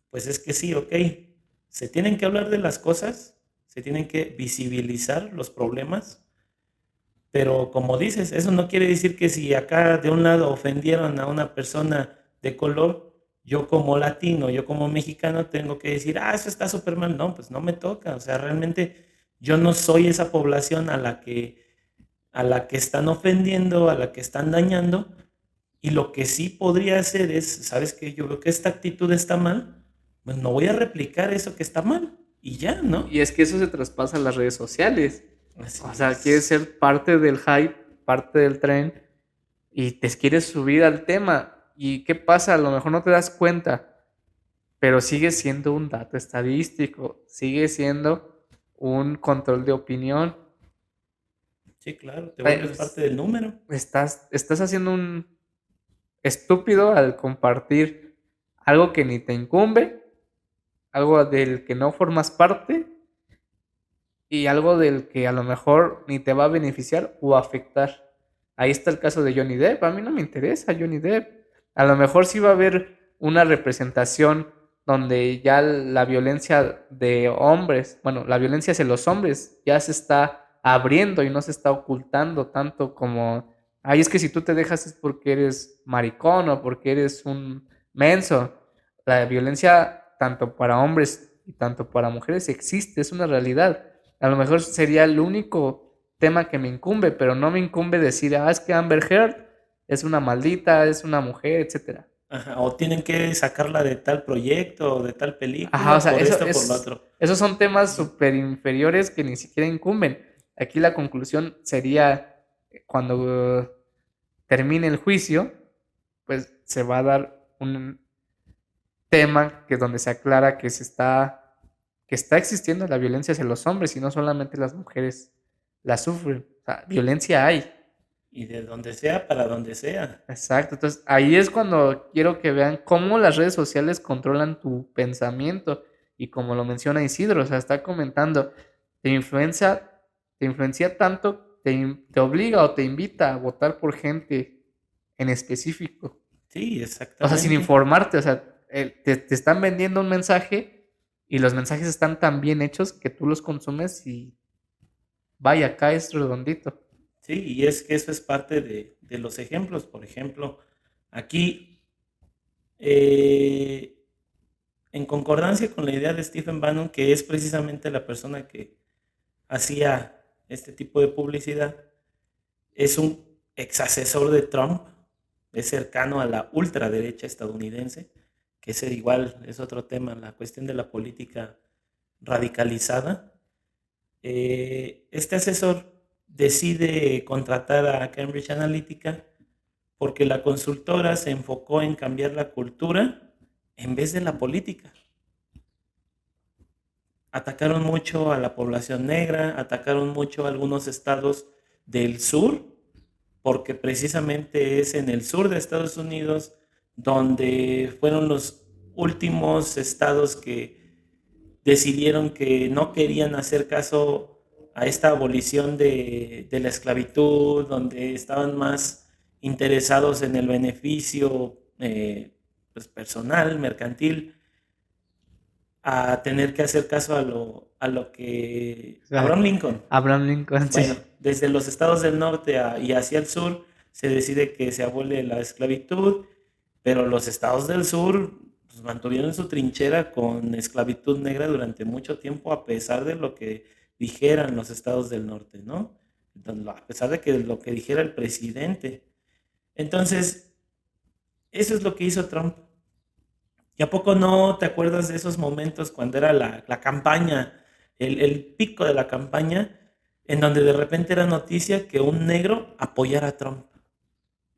Pues es que sí, ok. Se tienen que hablar de las cosas, se tienen que visibilizar los problemas, pero como dices, eso no quiere decir que si acá de un lado ofendieron a una persona de color, yo como latino, yo como mexicano tengo que decir, ah, eso está súper mal. No, pues no me toca. O sea, realmente yo no soy esa población a la que están ofendiendo, a la que están dañando. Y lo que sí podría hacer es, ¿sabes qué? Yo veo que esta actitud está mal, pues no voy a replicar eso que está mal. Y ya, Y ¿no? es que eso se traspasa a las redes sociales. O Así sea, quieres es. ser parte del hype, parte del tren y te quieres subir al tema. ¿Y qué pasa? A lo mejor no te das cuenta, pero sigue siendo un dato estadístico, sigue siendo un control de opinión. Sí, claro, te vuelves parte Pues, del número. estás haciendo un estúpido al compartir algo que ni te incumbe, algo del que no formas parte y algo del que a lo mejor ni te va a beneficiar o afectar. Ahí está el caso de Johnny Depp. A mí no me interesa Johnny Depp. A lo mejor sí va a haber una representación donde ya la violencia de hombres, bueno, la violencia hacia los hombres ya se está abriendo y no se está ocultando tanto como, ay, es que si tú te dejas es porque eres maricón o porque eres un menso. La violencia tanto para hombres y tanto para mujeres existe, es una realidad. A lo mejor sería el único tema que me incumbe, pero no me incumbe decir, ah, es que Amber Heard es una maldita, es una mujer, etcétera. Ajá, o tienen que sacarla de tal proyecto o de tal Ajá, o película sea, por esto o por lo otro. esos son temas Ujú. súper inferiores que ni siquiera incumben. Aquí la conclusión sería cuando termine el juicio, pues se va a dar un tema que donde se aclara que está existiendo la violencia hacia los hombres y no solamente las mujeres la sufren. O sea, violencia hay. Y de donde sea para donde sea. Exacto. Entonces, ahí es cuando quiero que vean cómo las redes sociales controlan tu pensamiento. Y como lo menciona Isidro, o sea, está comentando, te influencia, te influencia tanto, te obliga o te invita a votar por gente en específico. Sí, O sea, sin exactamente. informarte, o sea, te están vendiendo un mensaje y los mensajes están tan bien hechos que tú los consumes y vaya, caes redondito. Sí, y es que eso es parte de los ejemplos. Por ejemplo, aquí, eh, en concordancia con la idea de Stephen Bannon, que es precisamente la persona que hacía este tipo de publicidad, es un ex asesor de Trump, es cercano a la ultraderecha estadounidense, que es igual, es otro tema, la cuestión de la política radicalizada. Este asesor decide contratar a Cambridge Analytica porque la consultora se enfocó en cambiar la cultura en vez de la política. Atacaron mucho a la población negra, atacaron mucho a algunos estados del sur, porque precisamente es en el sur de Estados Unidos donde fueron los últimos estados que decidieron que no querían hacer caso a esta abolición de la esclavitud, donde estaban más interesados en el beneficio pues personal, mercantil, a tener que hacer caso a lo que O sea, Abraham Lincoln. Abraham Lincoln, sí. Bueno, desde los estados del norte y hacia el sur se decide que se abole la esclavitud, pero los estados del sur pues, mantuvieron su trinchera con esclavitud negra durante mucho tiempo a pesar de lo que dijeran los estados del norte, ¿no? A pesar de que lo que dijera el presidente. Entonces, eso es lo que hizo Trump. ¿Y a poco no te acuerdas de esos momentos cuando era la campaña, el pico de la campaña, en donde de repente era noticia que un negro apoyara a Trump?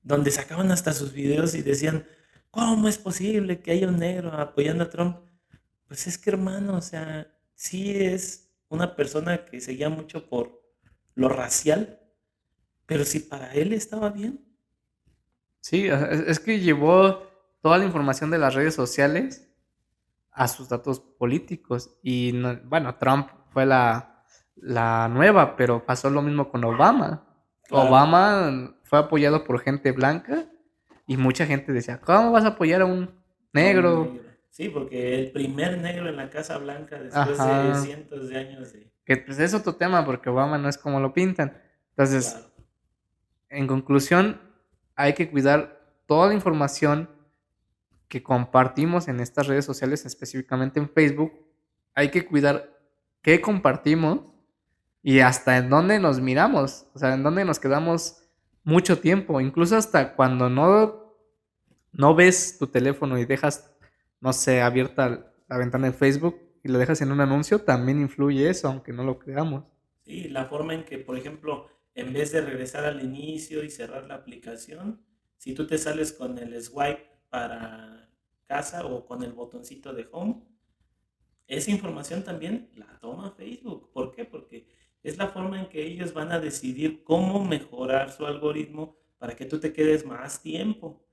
Donde sacaban hasta sus videos y decían, ¿cómo es posible que haya un negro apoyando a Trump? Pues es que hermano, o sea, sí es una persona que seguía mucho por lo racial, pero si para él estaba bien. Sí, es que llevó toda la información de las redes sociales a sus datos políticos. Y bueno, Trump fue la nueva, pero pasó lo mismo con Obama. Claro, Obama fue apoyado por gente blanca Y mucha gente decía, ¿cómo vas a apoyar a un A un negro? negro. Sí, porque el primer negro en la Casa Blanca después de Ajá. cientos de años de... Que pues es otro tema porque Obama no es como lo pintan. Entonces, Claro. en conclusión, hay que cuidar toda la información que compartimos en estas redes sociales, específicamente en Facebook. Hay que cuidar qué compartimos y hasta en dónde nos miramos, o sea, en dónde nos quedamos mucho tiempo, incluso hasta cuando no ves tu teléfono y dejas, no sé, abierta la ventana de Facebook y lo dejas en un anuncio, también influye eso, aunque no lo creamos. Sí, la forma en que, por ejemplo, en vez de regresar al inicio y cerrar la aplicación, si tú te sales con el swipe para casa o con el botoncito de home, esa información también la toma Facebook. ¿Por qué? Porque es la forma en que ellos van a decidir cómo mejorar su algoritmo para que tú te quedes más tiempo.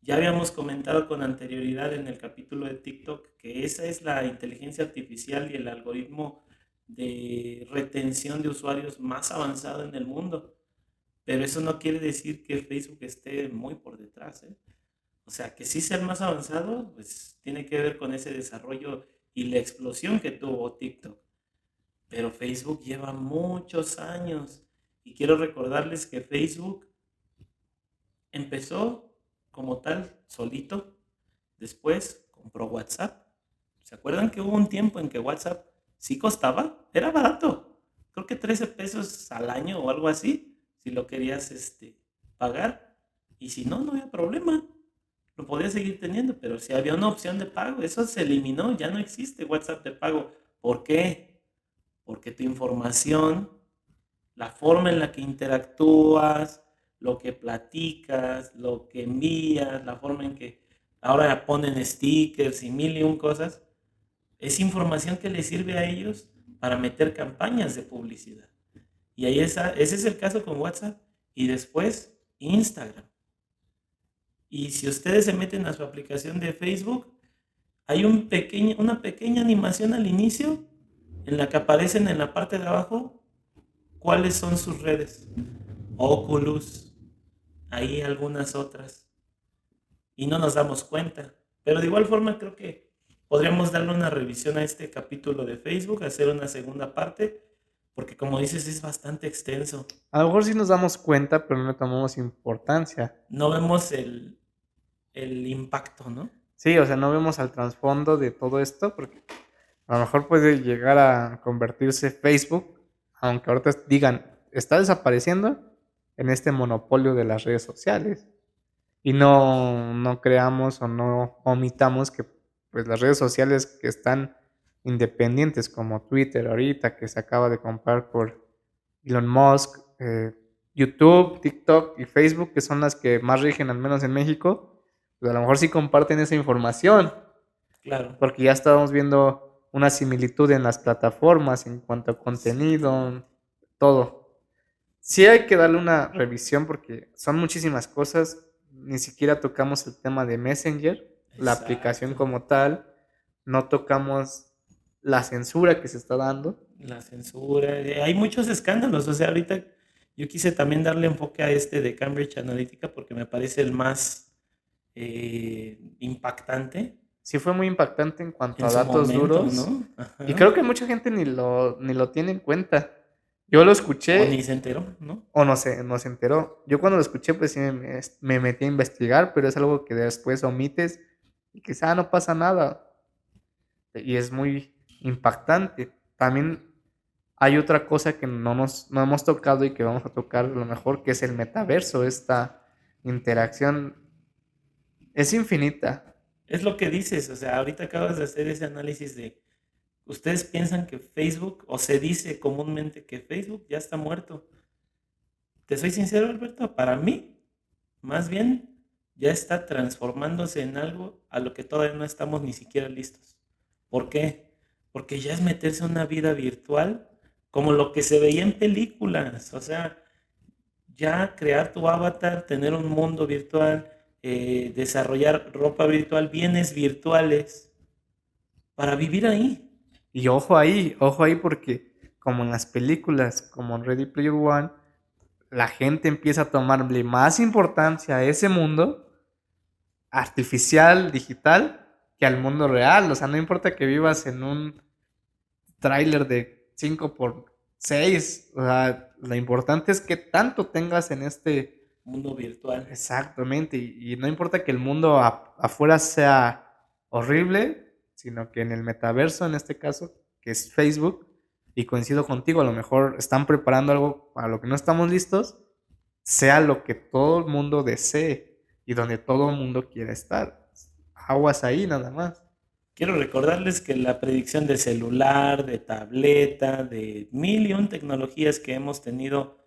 Ya habíamos comentado con anterioridad en el capítulo de TikTok que esa es la inteligencia artificial y el algoritmo de retención de usuarios más avanzado en el mundo. Pero eso no quiere decir que Facebook esté muy por detrás, ¿eh? O sea, que sí sea el más avanzado, pues tiene que ver con ese desarrollo y la explosión que tuvo TikTok. Pero Facebook lleva muchos años. Y quiero recordarles que Facebook empezó como tal, solito. Después compró WhatsApp. ¿Se acuerdan que hubo un tiempo en que WhatsApp sí costaba? Era barato. Creo que 13 pesos al año o algo así, si lo querías pagar. Y si no, no había problema. Lo podías seguir teniendo, pero si había una opción de pago, eso se eliminó, ya no existe WhatsApp de pago. ¿Por qué? Porque tu información, la forma en la que interactúas, lo que platicas, lo que envías, la forma en que ahora ponen stickers y mil y un cosas, es información que les sirve a ellos para meter campañas de publicidad. Y ahí ese es el caso con WhatsApp. Y después Instagram. Y si ustedes se meten a su aplicación de Facebook, hay una pequeña animación al inicio en la que aparecen en la parte de abajo cuáles son sus redes. Oculus, hay algunas otras. Y no nos damos cuenta. Pero de igual forma creo que podríamos darle una revisión a este capítulo de Facebook, hacer una segunda parte, porque como dices es bastante extenso. A lo mejor sí nos damos cuenta, pero no le tomamos importancia. No vemos el impacto, ¿no? Sí, o sea, no vemos al trasfondo de todo esto, porque a lo mejor puede llegar a convertirse Facebook, aunque ahorita digan, está desapareciendo en este monopolio de las redes sociales. Y no creamos o no omitamos que pues las redes sociales que están independientes como Twitter ahorita que se acaba de comprar por Elon Musk, YouTube, TikTok y Facebook, que son las que más rigen al menos en México, pues a lo mejor sí comparten esa información, Claro. porque ya estábamos viendo una similitud en las plataformas en cuanto a Sí, contenido, todo. Sí hay que darle una revisión porque son muchísimas cosas. Ni siquiera tocamos el tema de Messenger, la aplicación exacto. como tal. No tocamos la censura que se está dando. La censura. Hay muchos escándalos. O sea, ahorita yo quise también darle enfoque a este de Cambridge Analytica porque me parece el más impactante Sí fue muy impactante en cuanto en a su datos momento, duros. ¿no? Y Ajá. creo que mucha gente ni lo tiene en cuenta. Yo lo O ni escuché se enteró, ¿no? o no se enteró. Yo cuando lo escuché pues sí me metí a investigar, pero es algo que después omites y quizá no pasa nada. Y es muy impactante. También hay otra cosa que no hemos tocado y que vamos a tocar a lo mejor, que es el metaverso. Esta interacción es infinita. Es lo que dices. O sea, ahorita acabas de hacer ese análisis de, ustedes piensan que Facebook, o se dice comúnmente que Facebook ya está muerto. Te soy sincero, Alberto, para mí, más bien, ya está transformándose en algo a lo que todavía no estamos ni siquiera listos. ¿Por qué? Porque ya es meterse en una vida virtual como lo que se veía en películas. O sea, ya crear tu avatar, tener un mundo virtual, desarrollar ropa virtual, bienes virtuales, para vivir ahí. Y ojo ahí porque como en las películas, como en Ready Player One, la gente empieza a tomarle más importancia a ese mundo artificial, digital, que al mundo real. O sea, no importa que vivas en un tráiler de 5x6. O sea, lo importante es que tanto tengas en este. Mundo virtual. Exactamente, y no importa que el mundo afuera sea horrible, sino que en el metaverso, en este caso, que es Facebook, y coincido contigo, a lo mejor están preparando algo para lo que no estamos listos, sea lo que todo el mundo desee y donde todo el mundo quiera estar. Aguas ahí nada más. Quiero recordarles que la predicción de celular, de tableta, de mil y un tecnologías que hemos tenido,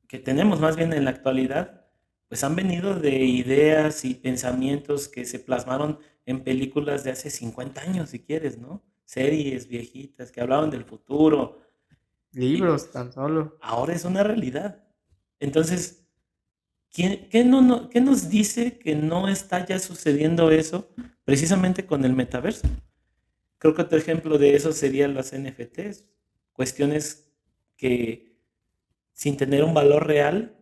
que tenemos más bien en la actualidad, pues han venido de ideas y pensamientos que se plasmaron en películas de hace 50 años, si quieres, ¿no? Series viejitas que hablaban del futuro y Libros tan solo. ahora es una realidad. Entonces, qué nos dice que no está ya sucediendo eso precisamente con el metaverso? Creo que otro ejemplo de eso serían las NFTs, cuestiones que sin tener un valor real,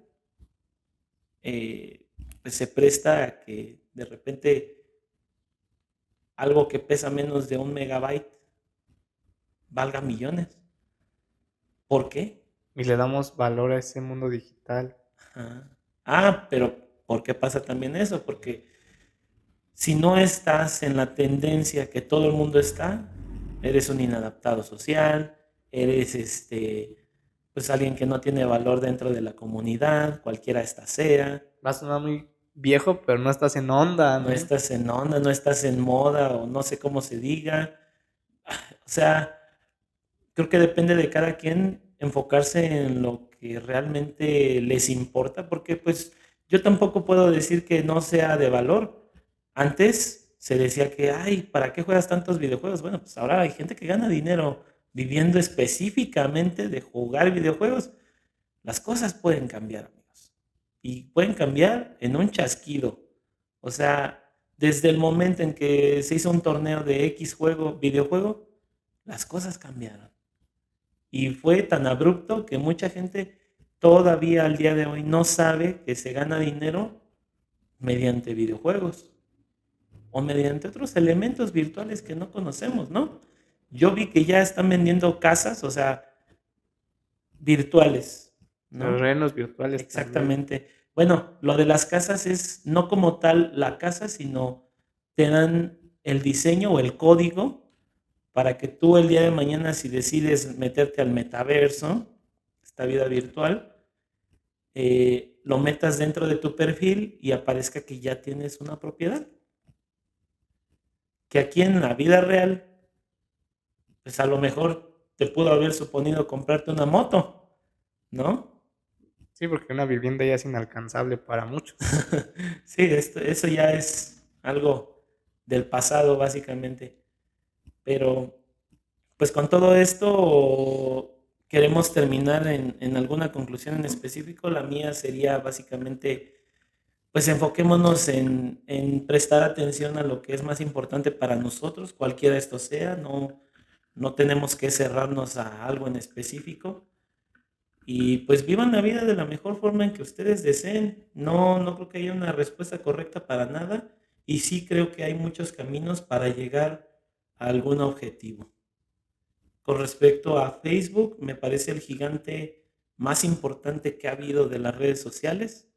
eh, pues se presta a que de repente algo que pesa menos de 1 megabyte valga millones. ¿Por qué? Y le damos valor a ese mundo digital. Ajá. Ah, pero ¿por qué pasa también eso? Porque si no estás en la tendencia que todo el mundo está, eres un inadaptado social, eres pues alguien que no tiene valor dentro de la comunidad, cualquiera esta sea, Va a sonar muy viejo, pero no estás en onda, no ¿no? estás en onda, no estás en moda o no sé cómo se diga. O sea, creo que depende de cada quien enfocarse en lo que realmente les importa, porque pues yo tampoco puedo decir que no sea de valor. Antes se decía que, ay, ¿para qué juegas tantos videojuegos? Bueno, pues ahora hay gente que gana dinero viviendo específicamente de jugar videojuegos. Las cosas pueden cambiar, amigos. Y pueden cambiar en un chasquido. O sea, desde el momento en que se hizo un torneo de X juego, videojuego, las cosas cambiaron. Y fue tan abrupto que mucha gente todavía al día de hoy no sabe que se gana dinero mediante videojuegos o mediante otros elementos virtuales que no conocemos, ¿no? Yo vi que ya están vendiendo casas, o sea, virtuales, ¿no? Terrenos virtuales también. Exactamente. Bueno, lo de las casas es no como tal la casa, sino te dan el diseño o el código para que tú el día de mañana, si decides meterte al metaverso, esta vida virtual, lo metas dentro de tu perfil y aparezca que ya tienes una propiedad. Que aquí en la vida real, pues a lo mejor te pudo haber suponido comprarte una moto, ¿no? Sí, porque una vivienda ya es inalcanzable para muchos. Sí, eso ya es algo del pasado, básicamente. Pero, pues con todo esto, queremos terminar en alguna conclusión en específico. La mía sería básicamente, pues enfoquémonos en prestar atención a lo que es más importante para nosotros, cualquiera esto sea. No, no tenemos que cerrarnos a algo en específico. Y pues vivan la vida de la mejor forma en que ustedes deseen. No, no creo que haya una respuesta correcta para nada. Y sí creo que hay muchos caminos para llegar a algún objetivo. Con respecto a Facebook, me parece el gigante más importante que ha habido de las redes sociales.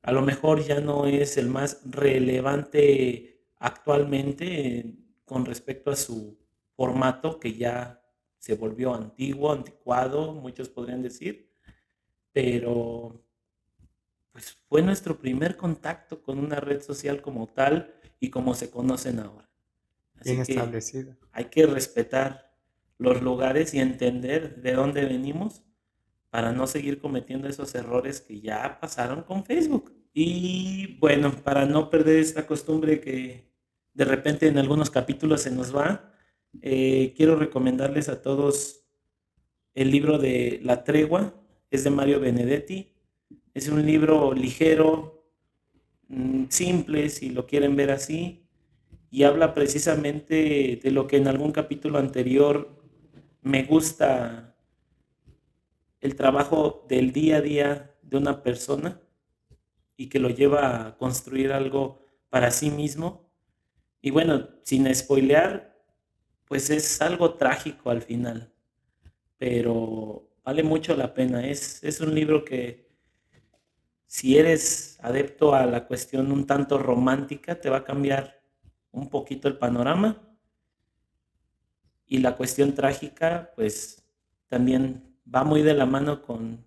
A lo mejor ya no es el más relevante actualmente con respecto a su formato, que ya se volvió antiguo, anticuado, muchos podrían decir, pero pues fue nuestro primer contacto con una red social como tal y como se conocen ahora. Bien Así que establecida. hay que respetar los lugares y entender de dónde venimos para no seguir cometiendo esos errores que ya pasaron con Facebook. Y bueno, para no perder esta costumbre que de repente en algunos capítulos se nos va, quiero recomendarles a todos el libro de La Tregua, es de Mario Benedetti. Es un libro ligero, simple, si lo quieren ver así, y habla precisamente de lo que en algún capítulo anterior me gusta, el trabajo del día a día de una persona y que lo lleva a construir algo para sí mismo. Y bueno, sin spoilear, pues es algo trágico al final, pero vale mucho la pena. Es un libro que si eres adepto a la cuestión un tanto romántica, te va a cambiar un poquito el panorama. Y la cuestión trágica, pues también va muy de la mano con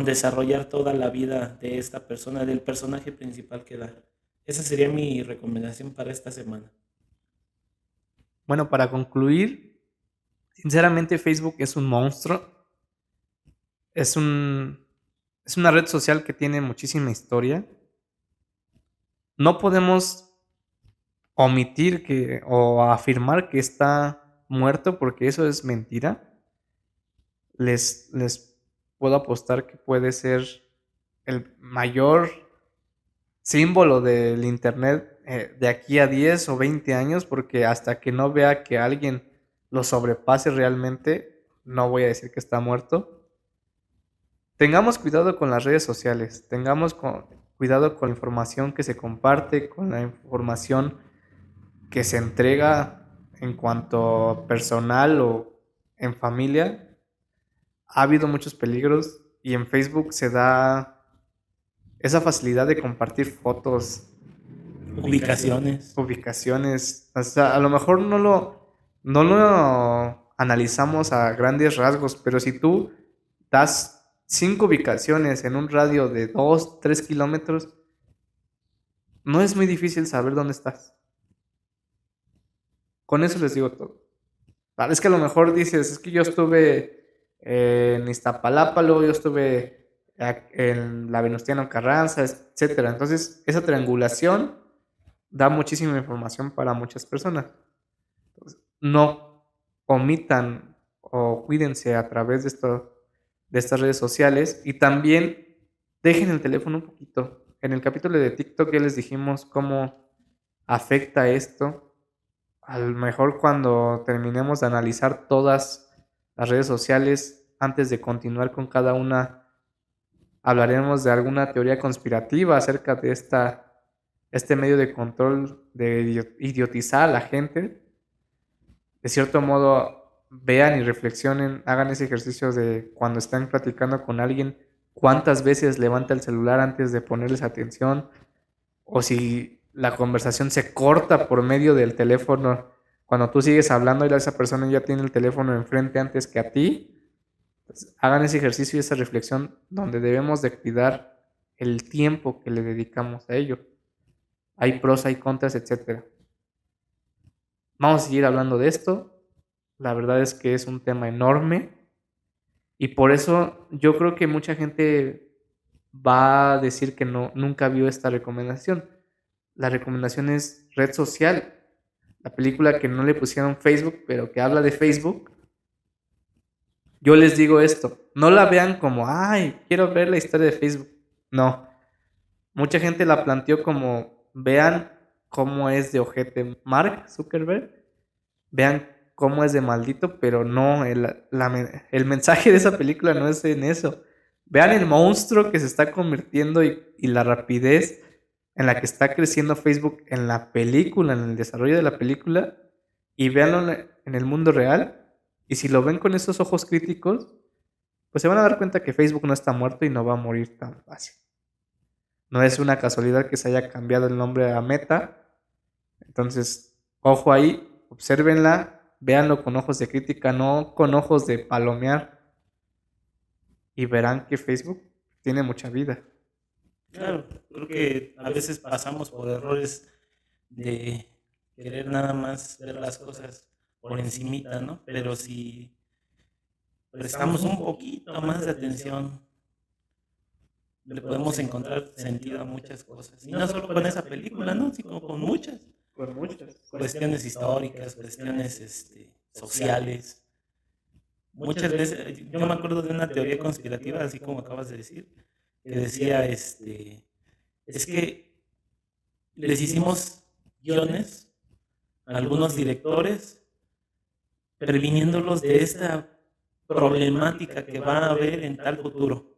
desarrollar toda la vida de esta persona, del personaje principal que da. Esa sería mi recomendación para esta semana. Bueno, para concluir, sinceramente Facebook es un monstruo. Es un, es una red social que tiene muchísima historia. No podemos omitir que o afirmar que está muerto porque eso es mentira. Les puedo apostar que puede ser el mayor símbolo del internet de aquí a 10 o 20 años porque hasta que no vea que alguien lo sobrepase realmente, no voy a decir que está muerto. Tengamos cuidado con las redes sociales, cuidado con la información que se comparte, con la información que se entrega en cuanto personal o en familia. Ha habido muchos peligros y en Facebook se da esa facilidad de compartir fotos, Ubicaciones. ubicaciones. O sea, a lo mejor no lo analizamos a grandes rasgos, pero si tú das 5 ubicaciones en un radio de 2, 3 kilómetros, no es muy difícil saber dónde estás. Con eso les digo todo. Vale, es que a lo mejor dices, es que yo estuve en Iztapalapa, luego yo estuve en la Venustiano Carranza, etcétera. Entonces, esa triangulación da muchísima información para muchas personas. Entonces, no omitan o cuídense a través de estas redes sociales y también dejen el teléfono un poquito. En el capítulo de TikTok ya les dijimos cómo afecta esto. A lo mejor cuando terminemos de analizar todas las redes sociales, antes de continuar con cada una, hablaremos de alguna teoría conspirativa acerca de este medio de control de idiotizar a la gente. De cierto modo, vean y reflexionen, hagan ese ejercicio de cuando están platicando con alguien, cuántas veces levanta el celular antes de ponerles atención, o si la conversación se corta por medio del teléfono, cuando tú sigues hablando y esa persona ya tiene el teléfono enfrente antes que a ti. Pues, hagan ese ejercicio y esa reflexión donde debemos de cuidar el tiempo que le dedicamos a ello. Hay pros, hay contras, etcétera. Vamos a seguir hablando de esto. La verdad es que es un tema enorme y por eso yo creo que mucha gente va a decir que no, nunca vio esta recomendación. La recomendación es red social. La película que no le pusieron Facebook, pero que habla de Facebook. Yo les digo esto, no la vean como, ay, quiero ver la historia de Facebook. No, mucha gente la planteó como, vean cómo es de ojete Mark Zuckerberg, vean cómo es de maldito, pero no, el mensaje de esa película no es en eso. Vean el monstruo que se está convirtiendo y la rapidez en la que está creciendo Facebook en la película, en el desarrollo de la película, y véanlo en el mundo real. Y si lo ven con esos ojos críticos, pues se van a dar cuenta que Facebook no está muerto y no va a morir tan fácil. No es una casualidad que se haya cambiado el nombre a Meta. Entonces, ojo ahí, obsérvenla, véanlo con ojos de crítica, no con ojos de palomear, y verán que Facebook tiene mucha vida. Claro, creo que a veces pasamos por errores de querer nada más ver las cosas por encimita, ¿no? Pero si prestamos un poquito más de atención, le podemos encontrar sentido a muchas cosas. Y no solo con esa película, ¿no? Sino con muchas. Por muchas. Cuestiones históricas, cuestiones sociales. Muchas veces, yo me acuerdo de una teoría conspirativa, así como acabas de decir, que decía, es que les hicimos guiones a algunos directores previniéndolos de esta problemática que va a haber en tal futuro.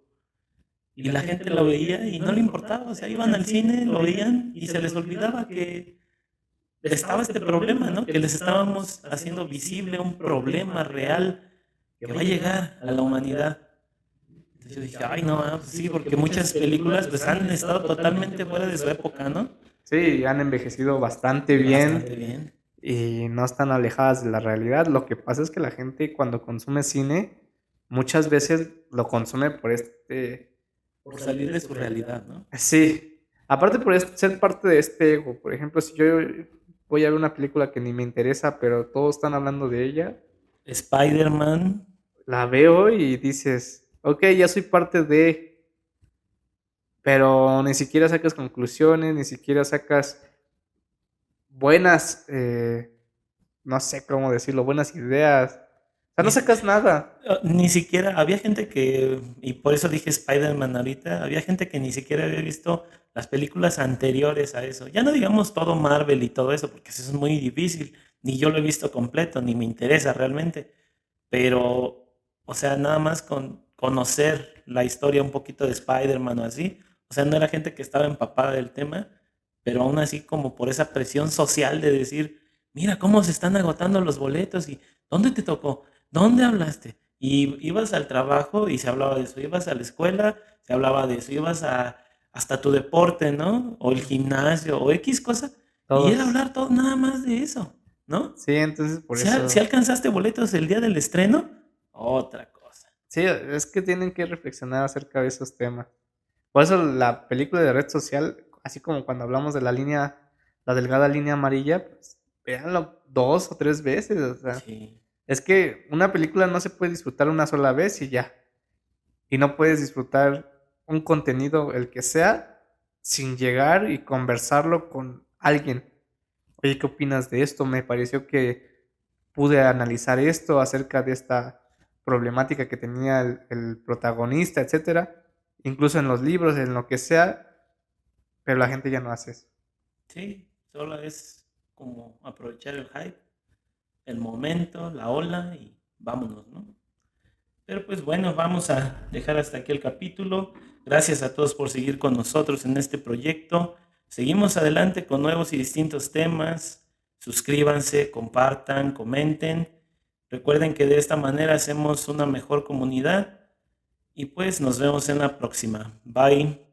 y la gente lo veía y no le importaba, o sea, iban al cine, lo veían y se les olvidaba que estaba este problema, ¿no? Que les estábamos haciendo visible un problema real que va a llegar a la humanidad. Entonces yo dije, ay, no, pues sí, porque muchas películas pues han estado totalmente fuera de su época, ¿no? Sí, han envejecido bastante Bastante bien bien. y no están alejadas de la realidad. Lo que pasa es que la gente cuando consume cine muchas veces lo consume por Por salir de su realidad, ¿no? sí, aparte por ser parte de este ego. Por ejemplo, si yo voy a ver una película que ni me interesa, pero todos están hablando de ella, Spider-Man, la veo y dices, ok, ya soy parte de, pero ni siquiera sacas conclusiones, ni siquiera sacas buenas, no sé cómo decirlo, buenas ideas. O sea, no ni, sacas nada. ni siquiera, había gente que, y por eso dije Spider-Man ahorita, había gente que ni siquiera había visto las películas anteriores a eso. Ya no digamos todo Marvel y todo eso, porque eso es muy difícil, ni yo lo he visto completo, ni me interesa realmente. Pero, o sea, nada más con conocer la historia un poquito de Spider-Man o así, o sea, no era gente que estaba empapada del tema, pero aún así como por esa presión social de decir, mira cómo se están agotando los boletos y ¿dónde te tocó? ¿Dónde hablaste? Y ibas al trabajo y se hablaba de eso, ibas a la escuela, se hablaba de eso, ibas a hasta tu deporte, ¿no? O el gimnasio o X cosa, y era Todos. hablar todo nada más de eso, ¿no? Sí, entonces por Si eso. alcanzaste boletos el día del estreno, otra cosa. Sí, es que tienen que reflexionar acerca de esos temas. Por eso la película de red social, así como cuando hablamos de la línea, la delgada línea amarilla, pues véanlo 2 o 3 veces. O sea, Sí, es que una película no se puede disfrutar una sola vez y ya. Y no puedes disfrutar un contenido, el que sea, sin llegar y conversarlo con alguien. Oye, ¿qué opinas de esto? Me pareció que pude analizar esto acerca de esta problemática que tenía el protagonista, etcétera. Incluso en los libros, en lo que sea, pero la gente ya no hace eso. sí, solo es como aprovechar el hype, el momento, la ola y vámonos, ¿no? Pero pues bueno, vamos a dejar hasta aquí el capítulo. Gracias a todos por seguir con nosotros en este proyecto. Seguimos adelante con nuevos y distintos temas. Suscríbanse, compartan, comenten. Recuerden que de esta manera hacemos una mejor comunidad y pues nos vemos en la próxima. Bye.